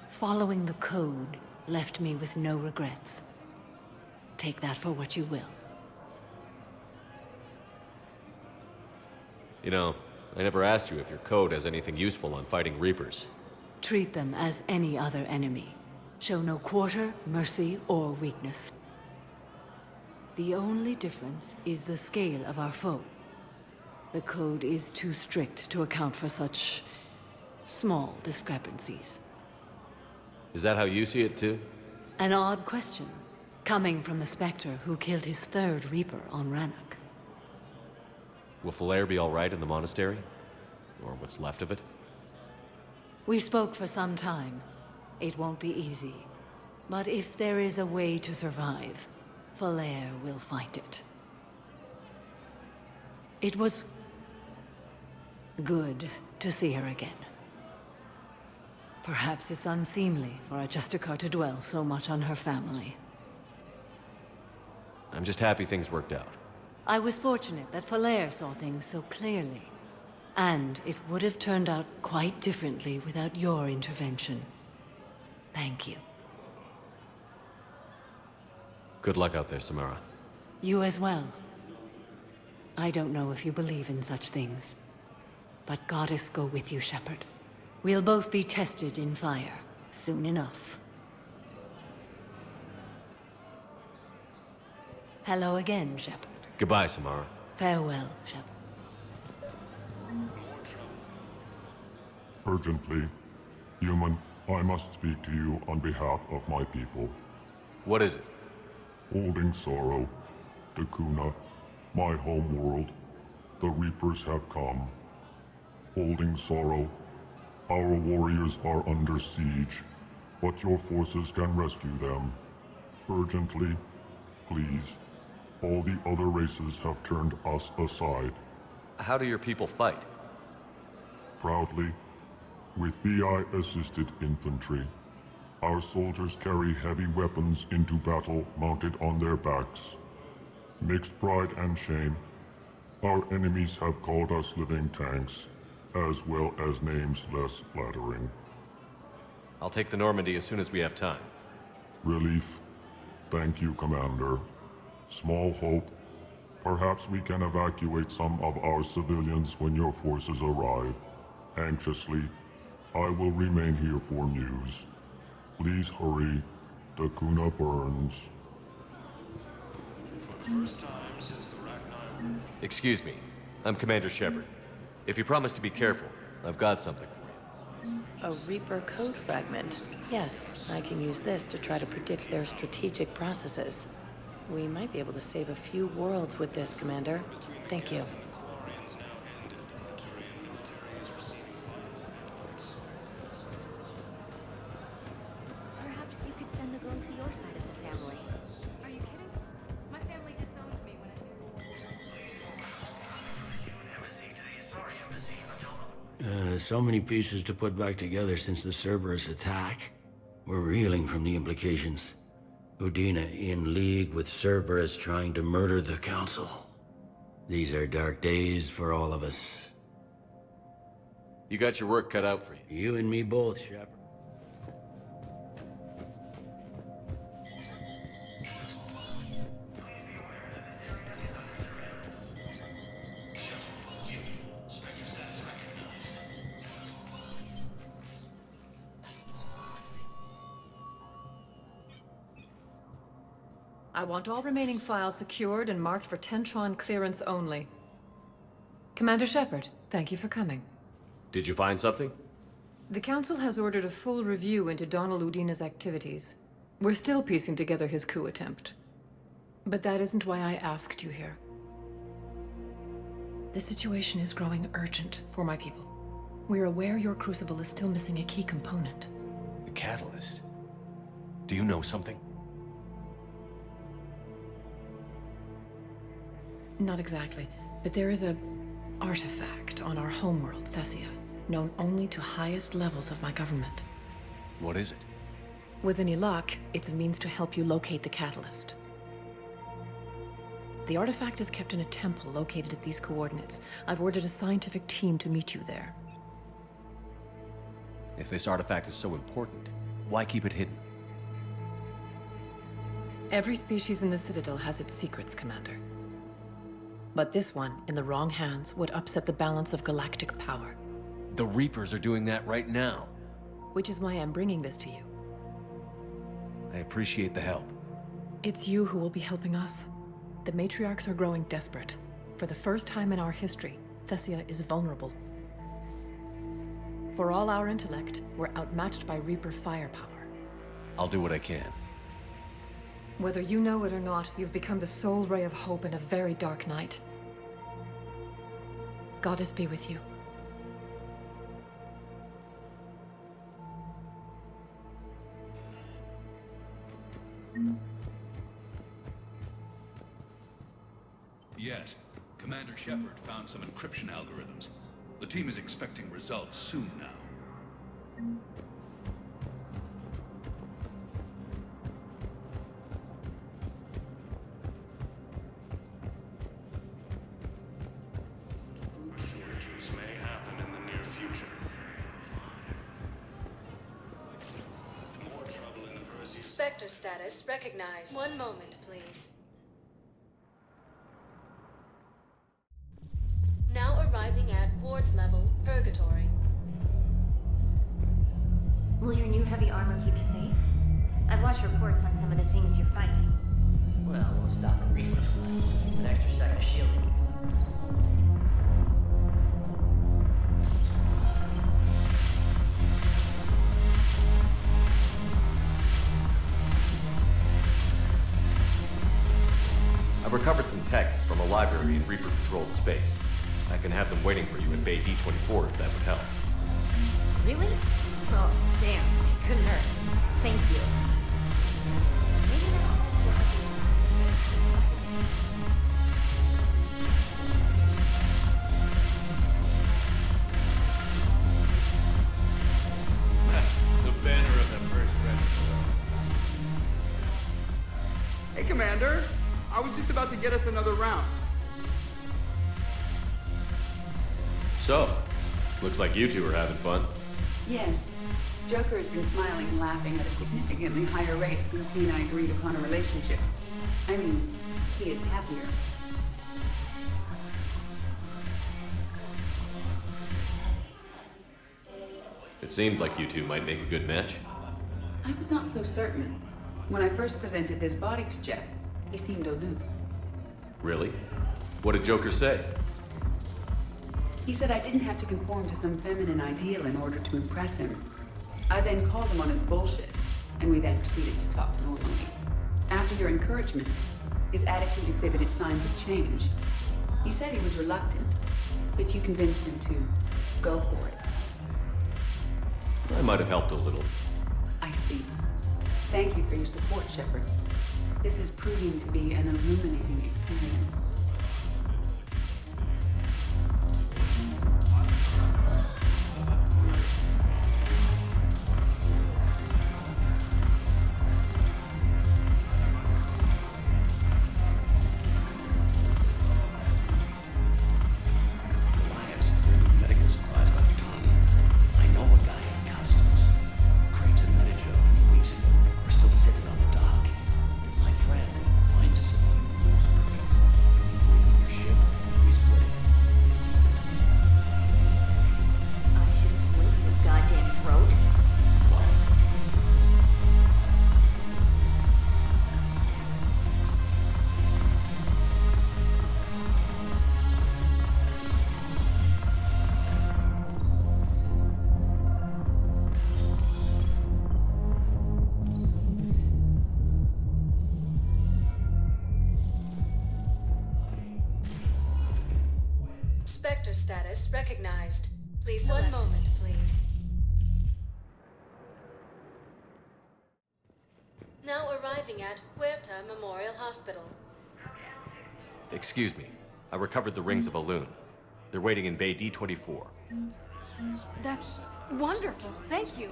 following the code left me with no regrets. Take that for what you will. You know, I never asked you if your code has anything useful on fighting Reapers. Treat them as any other enemy. Show no quarter, mercy, or weakness. The only difference is the scale of our foe. The code is too strict to account for such small discrepancies. Is that how you see it too? An odd question, coming from the Spectre who killed his third Reaper on Rannoch. Will Falair be all right in the monastery? Or what's left of it? We spoke for some time. It won't be easy. But if there is a way to survive, Falair will find it. It was good to see her again. Perhaps it's unseemly for a Justicar to dwell so much on her family. I'm just happy things worked out. I was fortunate that Falair saw things so clearly. And it would have turned out quite differently without your intervention. Thank you. Good luck out there, Samara. You as well. I don't know if you believe in such things, but Goddess go with you, Shepard. We'll both be tested in fire, soon enough. Hello again, Shepard. Goodbye, Samara. Farewell, Shepard. Urgently. Human, I must speak to you on behalf of my people. What is it? Holding sorrow. Dakuna, my home world. The Reapers have come. Holding sorrow. Our warriors are under siege, but your forces can rescue them. Urgently, please. All the other races have turned us aside. How do your people fight? Proudly, with BI-assisted infantry. Our soldiers carry heavy weapons into battle mounted on their backs. Mixed pride and shame, our enemies have called us living tanks, as well as names less flattering. I'll take the Normandy as soon as we have time. Relief. Thank you, Commander. Small hope. Perhaps we can evacuate some of our civilians when your forces arrive. Anxiously, I will remain here for news. Please hurry. Dakuna burns. Excuse me. I'm Commander Shepard. If you promise to be careful, I've got something for you. A Reaper code fragment. Yes, I can use this to try to predict their strategic processes. We might be able to save a few worlds with this, Commander. Thank you. Perhaps you could send the girl to your side of the family. Are you kidding? My family disowned me when I... So many pieces to put back together since the Ceberus attack. We're reeling from the implications. Udina in league with Ceberus trying to murder the Council. These are dark days for all of us. You got your work cut out for you. You and me both, Shepard. I want all remaining files secured and marked for Tentron clearance only. Commander Shepard, thank you for coming. Did you find something? The Council has ordered a full review into Donald Udina's activities. We're still piecing together his coup attempt. But that isn't why I asked you here. The situation is growing urgent for my people. We're aware your Crucible is still missing a key component. The catalyst. Do you know something? Not exactly, but there is a artifact on our homeworld, Thessia, known only to highest levels of my government. What is it? With any luck, it's a means to help you locate the catalyst. The artifact is kept in a temple located at these coordinates. I've ordered a scientific team to meet you there. If this artifact is so important, why keep it hidden? Every species in the Citadel has its secrets, Commander. But this one, in the wrong hands, would upset the balance of galactic power. The Reapers are doing that right now. Which is why I'm bringing this to you. I appreciate the help. It's you who will be helping us. The matriarchs are growing desperate. For the first time in our history, Thessia is vulnerable. For all our intellect, we're outmatched by Reaper firepower. I'll do what I can. Whether you know it or not, you've become the sole ray of hope in a very dark night. Goddess be with you. Yes. Commander Shepard found some encryption algorithms. The team is expecting results soon now. Shortages may happen in the near future. More trouble in the Perseus. Spectre status recognized. One moment, please. Now arriving at ward level, Purgatory. Will your new heavy armor keep you safe? I've watched reports on some of the things you're fighting. Well, we'll stop a Reaper. An extra second of shielding. I've recovered some texts from a library in Reaper-controlled space. I can have them waiting for you in Bay D24 if that would help. Really? Oh, damn. It couldn't hurt. Thank you. Maybe next time we'll have The banner of the first Retrofit. Hey, Commander. I was just about to get us another round. So, looks like you two are having fun. Yes. Joker has been smiling and laughing at a significantly higher rate since he and I agreed upon a relationship. I mean, he is happier. It seemed like you two might make a good match. I was not so certain. When I first presented this body to Jeff, he seemed aloof. Really? What did Joker say? He said I didn't have to conform to some feminine ideal in order to impress him. I then called him on his bullshit, and we then proceeded to talk normally. After your encouragement, his attitude exhibited signs of change. He said he was reluctant, but you convinced him to go for it. I might have helped a little. I see. Thank you for your support, Shepard. This is proving to be an illuminating experience. Spectre status recognized. Please, one moment, please. Now arriving at Huerta Memorial Hospital. Excuse me. I recovered the rings of Elune. They're waiting in Bay D24. That's wonderful. Thank you.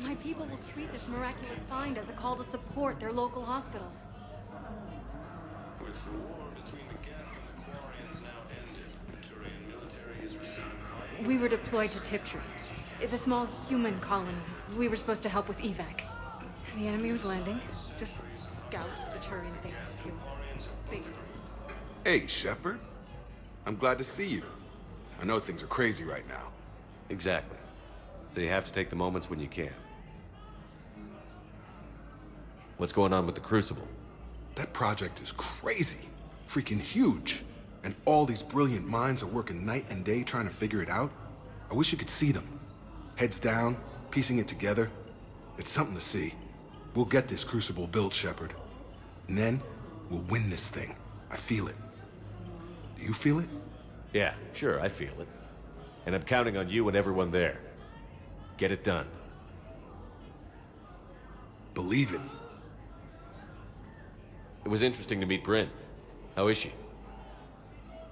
My people will treat this miraculous find as a call to support their local hospitals. With the war between the Geth and the Quarians now ended, the Turian military is resuming. We were deployed to Tiptree. It's a small human colony. We were supposed to help with evac. The enemy was landing. Just scouts, the Turian things, a few big ones. Hey, Shepard. I'm glad to see you. I know things are crazy right now. Exactly. So you have to take the moments when you can. What's going on with the Crucible? That project is crazy. Freaking huge. And all these brilliant minds are working night and day trying to figure it out. I wish you could see them. Heads down, piecing it together. It's something to see. We'll get this Crucible built, Shepard. And then, we'll win this thing. I feel it. Do you feel it? Yeah, sure, I feel it. And I'm counting on you and everyone there. Get it done. Believe it. It was interesting to meet Bryn. How is she?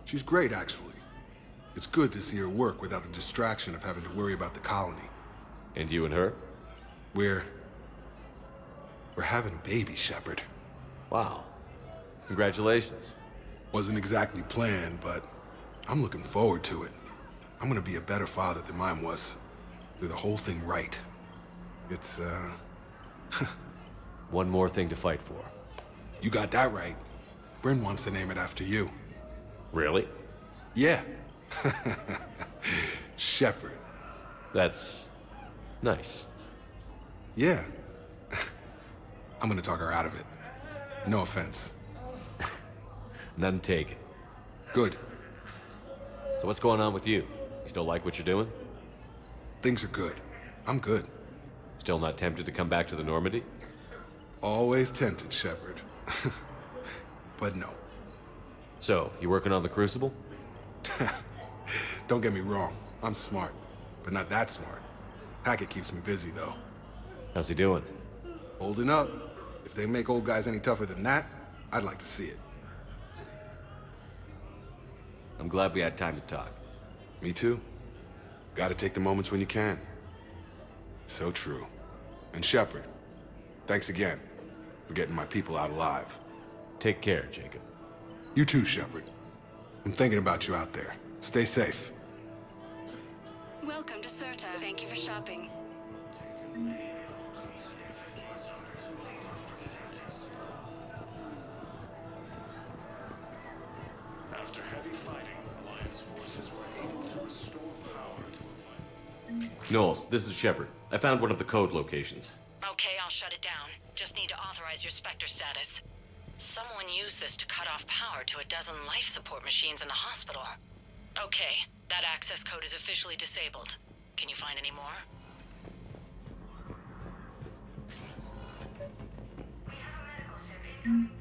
She's great, actually. It's good to see her work without the distraction of having to worry about the colony. And you and her? We're having a baby, Shepard. Wow. Congratulations. Wasn't exactly planned, but I'm looking forward to it. I'm gonna be a better father than mine was. Do the whole thing right. It's, One more thing to fight for. You got that right. Bryn wants to name it after you. Really? Yeah. Shepard. That's nice. Yeah. I'm gonna talk her out of it. No offense. None taken. Good. So what's going on with you? You still like what you're doing? Things are good. I'm good. Still not tempted to come back to the Normandy? Always tempted, Shepard. But no. So, you working on the Crucible? Don't get me wrong, I'm smart, but not that smart. Hackett keeps me busy, though. How's he doing? Holding up. If they make old guys any tougher than that, I'd like to see it. I'm glad we had time to talk. Me too. Gotta take the moments when you can. So true. And Shepard, thanks again for getting my people out alive. Take care, Jacob. You too, Shepard. I'm thinking about you out there. Stay safe. Welcome to Serta. Thank you for shopping. After heavy fighting, Alliance forces were able to restore power to a Knowles, this is Shepard. I found one of the code locations. Okay, I'll shut it down. Just need to authorize your Spectre status. Someone used this to cut off power to a dozen life support machines in the hospital. Okay, that access code is officially disabled. Can you find any more?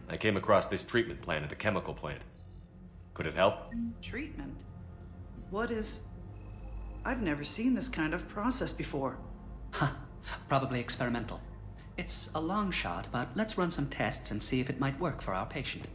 I came across this treatment plant at a chemical plant. Could it help? Treatment? What is... I've never seen this kind of process before. Huh. Probably experimental. It's a long shot, but let's run some tests and see if it might work for our patient.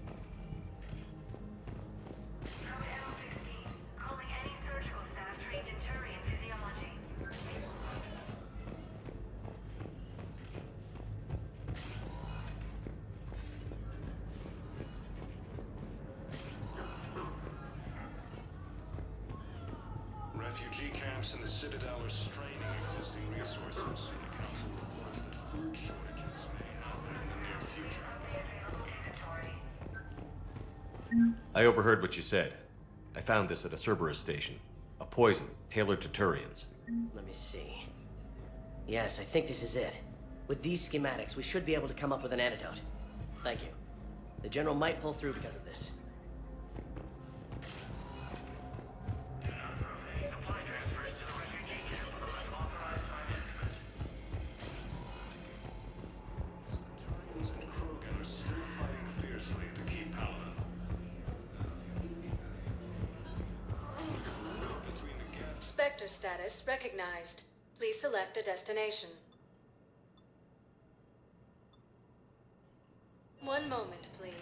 Refugee camps in the Citadel are straining existing resources. The Council reports that food shortages may happen in the near future. I overheard what you said. I found this at a Ceberus station. A poison tailored to Turians. Let me see. Yes, I think this is it. With these schematics, we should be able to come up with an antidote. Thank you. The General might pull through because of this. Spectre status recognized. Please select a destination. One moment, please.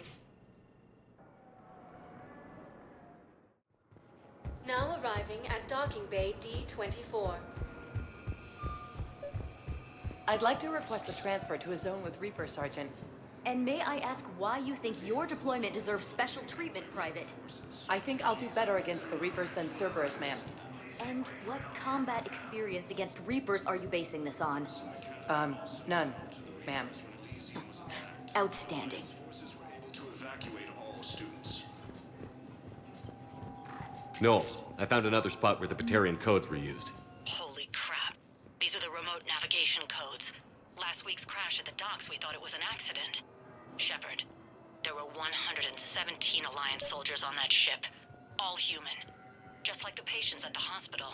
Now arriving at Docking Bay D24. I'd like to request a transfer to a zone with Reaper, Sergeant. And may I ask why you think your deployment deserves special treatment, Private? I think I'll do better against the Reapers than Ceberus, ma'am. And what combat experience against Reapers are you basing this on? None, ma'am. Outstanding. To evacuate all students. Knowles, I found another spot where the Batarian codes were used. Holy crap. These are the remote navigation codes. Last week's crash at the docks, we thought it was an accident. Shepard, there were 117 Alliance soldiers on that ship. All human. Just like the patients at the hospital.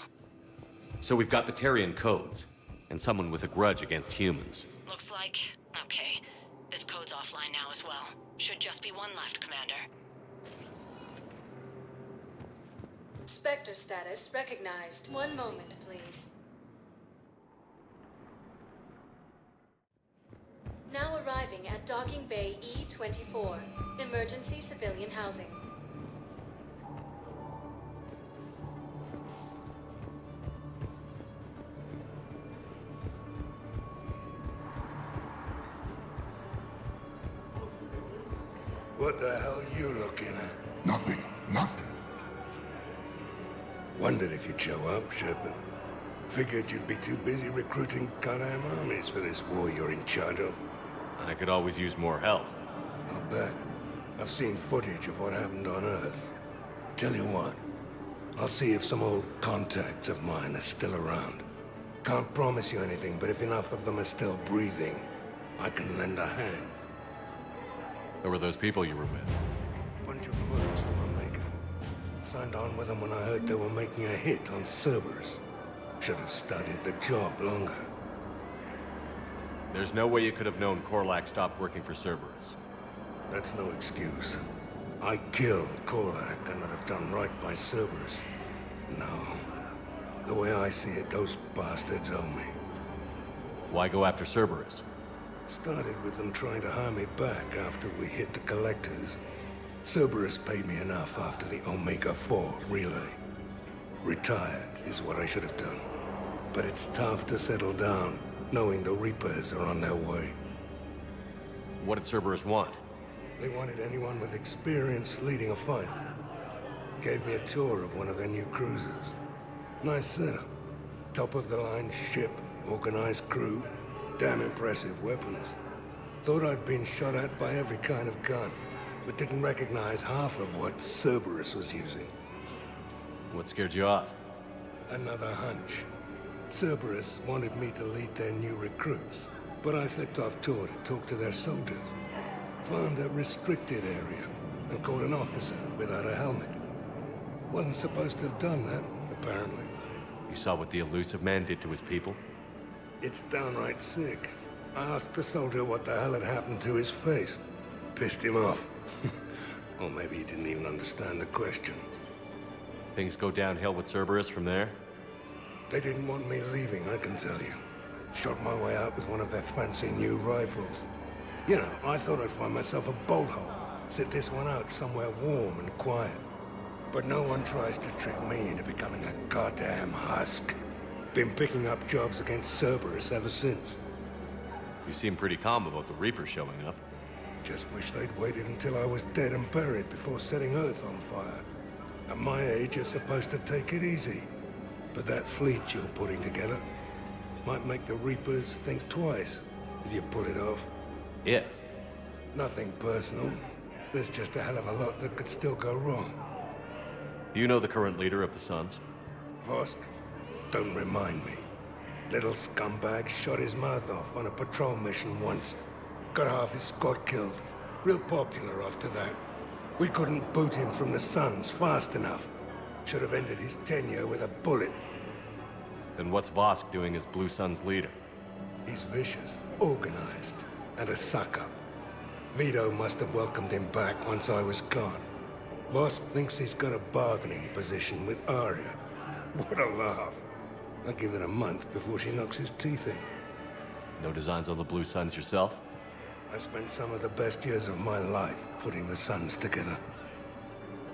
So we've got Batarian codes, and someone with a grudge against humans. Looks like... okay. This code's offline now as well. Should just be one left, Commander. Spectre status recognized. One moment, please. Now arriving at Docking Bay E24. Emergency civilian housing. What the hell are you looking at? Nothing. Nothing. Wondered if you'd show up, Shepard. Figured you'd be too busy recruiting goddamn armies for this war you're in charge of. I could always use more help. I'll bet. I've seen footage of what happened on Earth. Tell you what, I'll see if some old contacts of mine are still around. Can't promise you anything, but if enough of them are still breathing, I can lend a hand. Who were those people you were with? Bunch of mercs from Omega. Signed on with them when I heard they were making a hit on Ceberus. Should have studied the job longer. There's no way you could have known Korlak stopped working for Ceberus. That's no excuse. I killed Korlak and I'd have done right by Ceberus. No. The way I see it, those bastards owe me. Why go after Ceberus? Started with them trying to hire me back after we hit the collectors. Ceberus paid me enough after the Omega-4 relay. Retired is what I should have done. But it's tough to settle down, knowing the Reapers are on their way. What did Ceberus want? They wanted anyone with experience leading a fight. Gave me a tour of one of their new cruisers. Nice setup. Top-of-the-line ship, organized crew, damn impressive weapons. Thought I'd been shot at by every kind of gun, but didn't recognize half of what Ceberus was using. What scared you off? Another hunch. Ceberus wanted me to lead their new recruits, but I slipped off tour to talk to their soldiers. Found a restricted area and caught an officer without a helmet. Wasn't supposed to have done that, apparently. You saw what the elusive man did to his people? It's downright sick. I asked the soldier what the hell had happened to his face. Pissed him off. Or maybe he didn't even understand the question. Things go downhill with Ceberus from there? They didn't want me leaving, I can tell you. Shot my way out with one of their fancy new rifles. You know, I thought I'd find myself a bolt hole. Sit this one out somewhere warm and quiet. But no one tries to trick me into becoming a goddamn husk. Been picking up jobs against Ceberus ever since. You seem pretty calm about the Reaper showing up. Just wish they'd waited until I was dead and buried before setting Earth on fire. At my age, you're supposed to take it easy. But that fleet you're putting together might make the Reapers think twice if you pull it off. If? Nothing personal. There's just a hell of a lot that could still go wrong. You know the current leader of the Suns? Vosk? Don't remind me. Little scumbag shot his mouth off on a patrol mission once. Got half his squad killed. Real popular after that. We couldn't boot him from the Suns fast enough. Should have ended his tenure with a bullet. Then what's Vosk doing as Blue Sun's leader? He's vicious, organized, and a suck-up. Vito must have welcomed him back once I was gone. Vosk thinks he's got a bargaining position with Aria. What a laugh. I'll give it a month before she knocks his teeth in. No designs on the Blue Suns yourself? I spent some of the best years of my life putting the Suns together.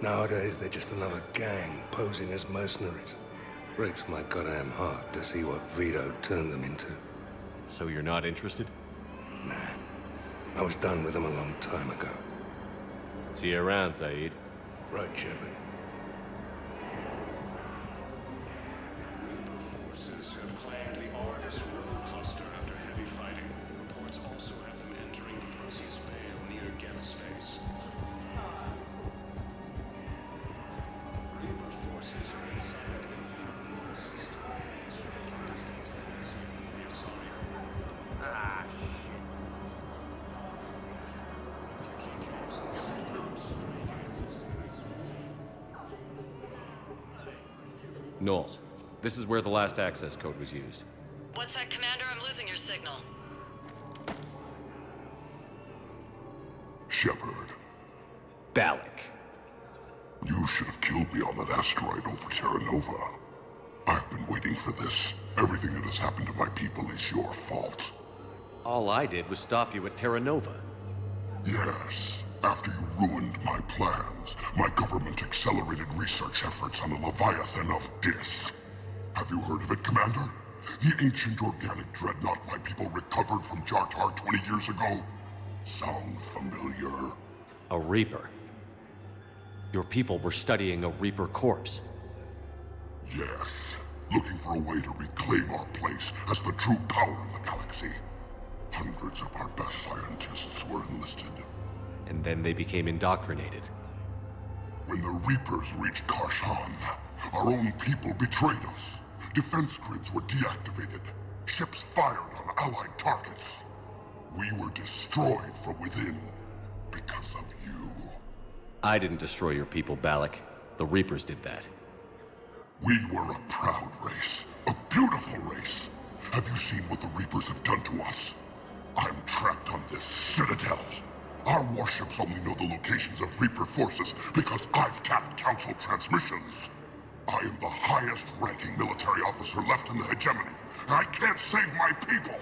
Nowadays, they're just another gang posing as mercenaries. Breaks my goddamn heart to see what Vito turned them into. So you're not interested? Nah. I was done with them a long time ago. See you around, Zaid. Right, Shepard. Forces have claimed the Audemus cluster after heavy fighting. Reports also have them entering the Proceus Vale near Geth space. Reaper forces are inside the Prometheus system. Striking distance minutes. I'm sorry. Ah, shit. Knowles, this is where the last access code was used. What's that, Commander? I'm losing your signal. Shepard. Balak. You should have killed me on that asteroid over Terra Nova. I've been waiting for this. Everything that has happened to my people is your fault. All I did was stop you at Terra Nova. Yes. After you ruined my plans, my government accelerated research efforts on the Leviathan of Dis. Have you heard of it, Commander? The ancient organic dreadnought my people recovered from Jar Jar 20 years ago? Sound familiar? A Reaper. Your people were studying a Reaper corpse. Yes. Looking for a way to reclaim our place as the true power of the galaxy. Hundreds of our best scientists were enlisted. And then they became indoctrinated. When the Reapers reached Karshan, our own people betrayed us. Defense grids were deactivated. Ships fired on Allied targets. We were destroyed from within because of you. I didn't destroy your people, Balak. The Reapers did that. We were a proud race. A beautiful race. Have you seen what the Reapers have done to us? I'm trapped on this Citadel. Our warships only know the locations of Reaper forces because I've tapped Council transmissions. I am the highest-ranking military officer left in the hegemony, and I can't save my people.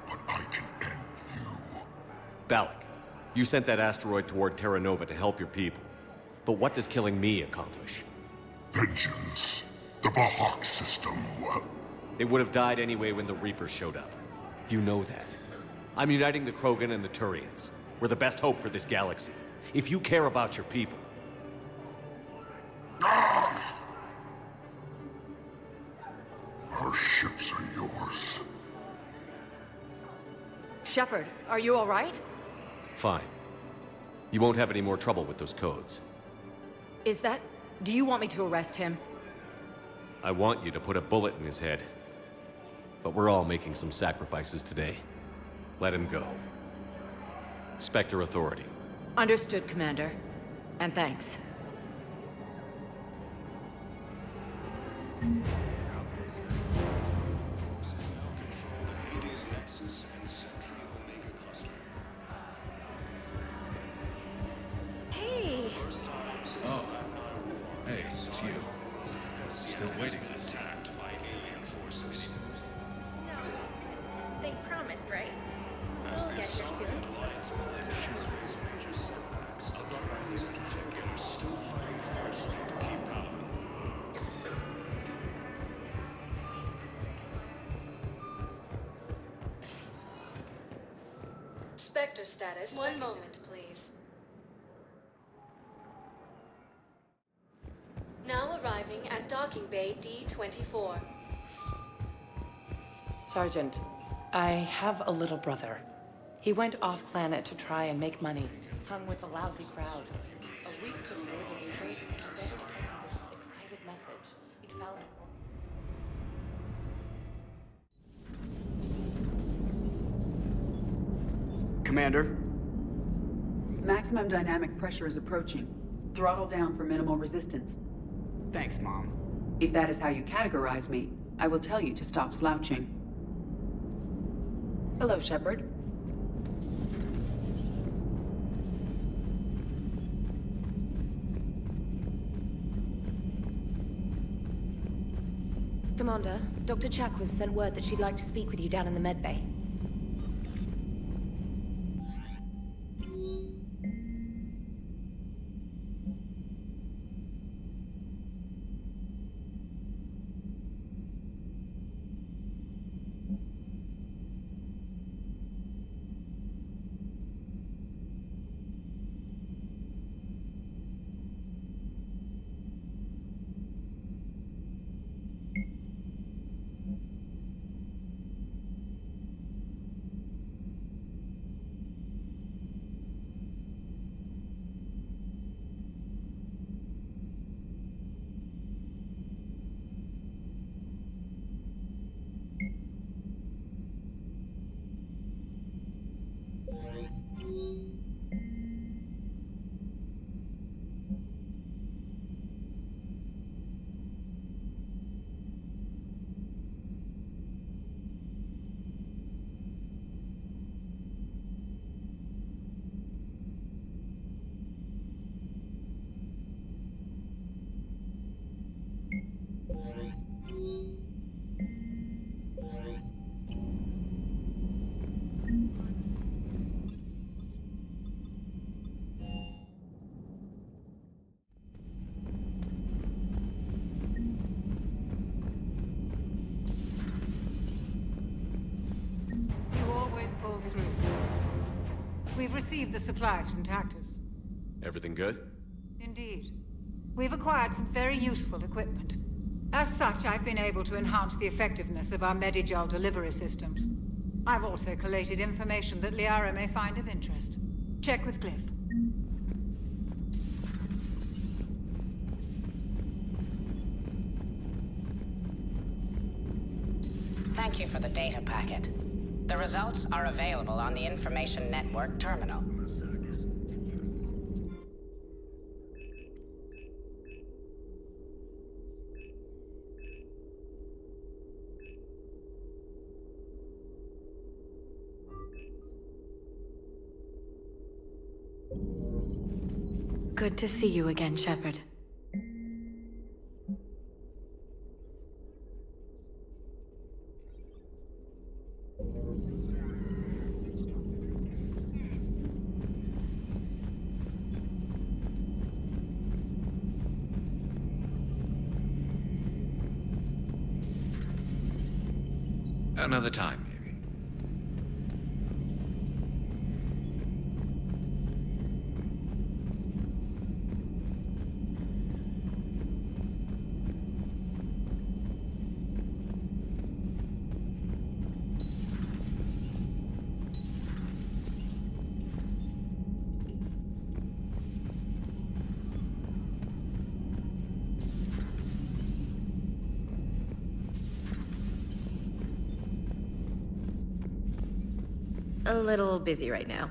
But I can end you. Balak, you sent that asteroid toward Terra Nova to help your people. But what does killing me accomplish? Vengeance. The Bahawk system, well... They would have died anyway when the Reapers showed up. You know that. I'm uniting the Krogan and the Turians. We're the best hope for this galaxy. If you care about your people... Ah! Our ships are yours. Shepard, are you all right? Fine. You won't have any more trouble with those codes. Is that... Do you want me to arrest him? I want you to put a bullet in his head. But we're all making some sacrifices today. Let him go. Spectre Authority. Understood, Commander. And thanks. Hey! Oh. Hey, it's you. Still waiting. No. They promised, right? We'll get here soon. Spectre status. One moment, please. Now arriving at docking bay D24. Sergeant, I have a little brother. He went off-planet to try and make money. Hung with a lousy crowd. A week before the Reapers, then he sent this excited message. He'd found... Commander? Maximum dynamic pressure is approaching. Throttle down for minimal resistance. Thanks, Mom. If that is how you categorize me, I will tell you to stop slouching. Hello, Shepard. Commander, Dr. Chakwas sent word that she'd like to speak with you down in the medbay. We've received the supplies from Tactus. Everything good? Indeed. We've acquired some very useful equipment. As such, I've been able to enhance the effectiveness of our Medigel delivery systems. I've also collated information that Liara may find of interest. Check with Cliff. Thank you for the data packet. The results are available on the Information Network terminal. Good to see you again, Shepard. Another time, maybe. A little busy right now.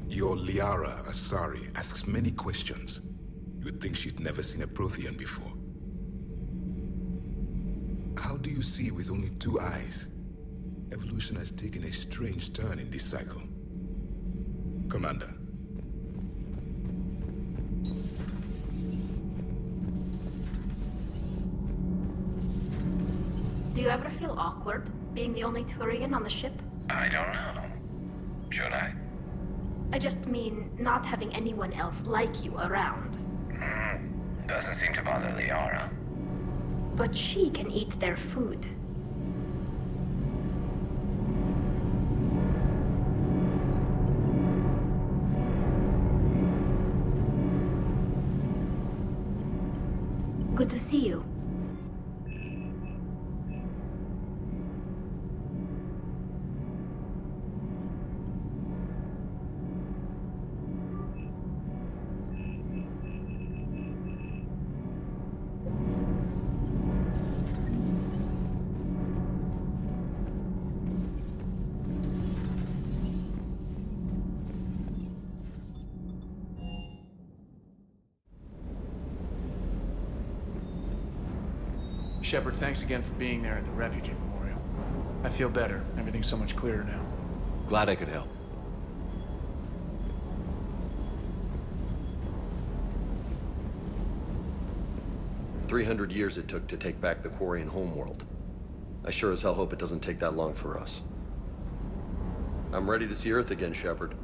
Your Liara Asari asks many questions. You'd think she'd never seen a Prothean before. How do you see with only 2 eyes? Evolution has taken a strange turn in this cycle. Commander. Do you ever feel awkward, being the only Turian on the ship? I don't know. Should I? I just mean, not having anyone else like you around. Doesn't seem to bother Liara. But she can eat their food. Good to see you. Shepard, thanks again for being there at the Refugee Memorial. I feel better. Everything's so much clearer now. Glad I could help. "300 years it took to take back the Quarian homeworld. I sure as hell hope it doesn't take that long for us. I'm ready to see Earth again, Shepard.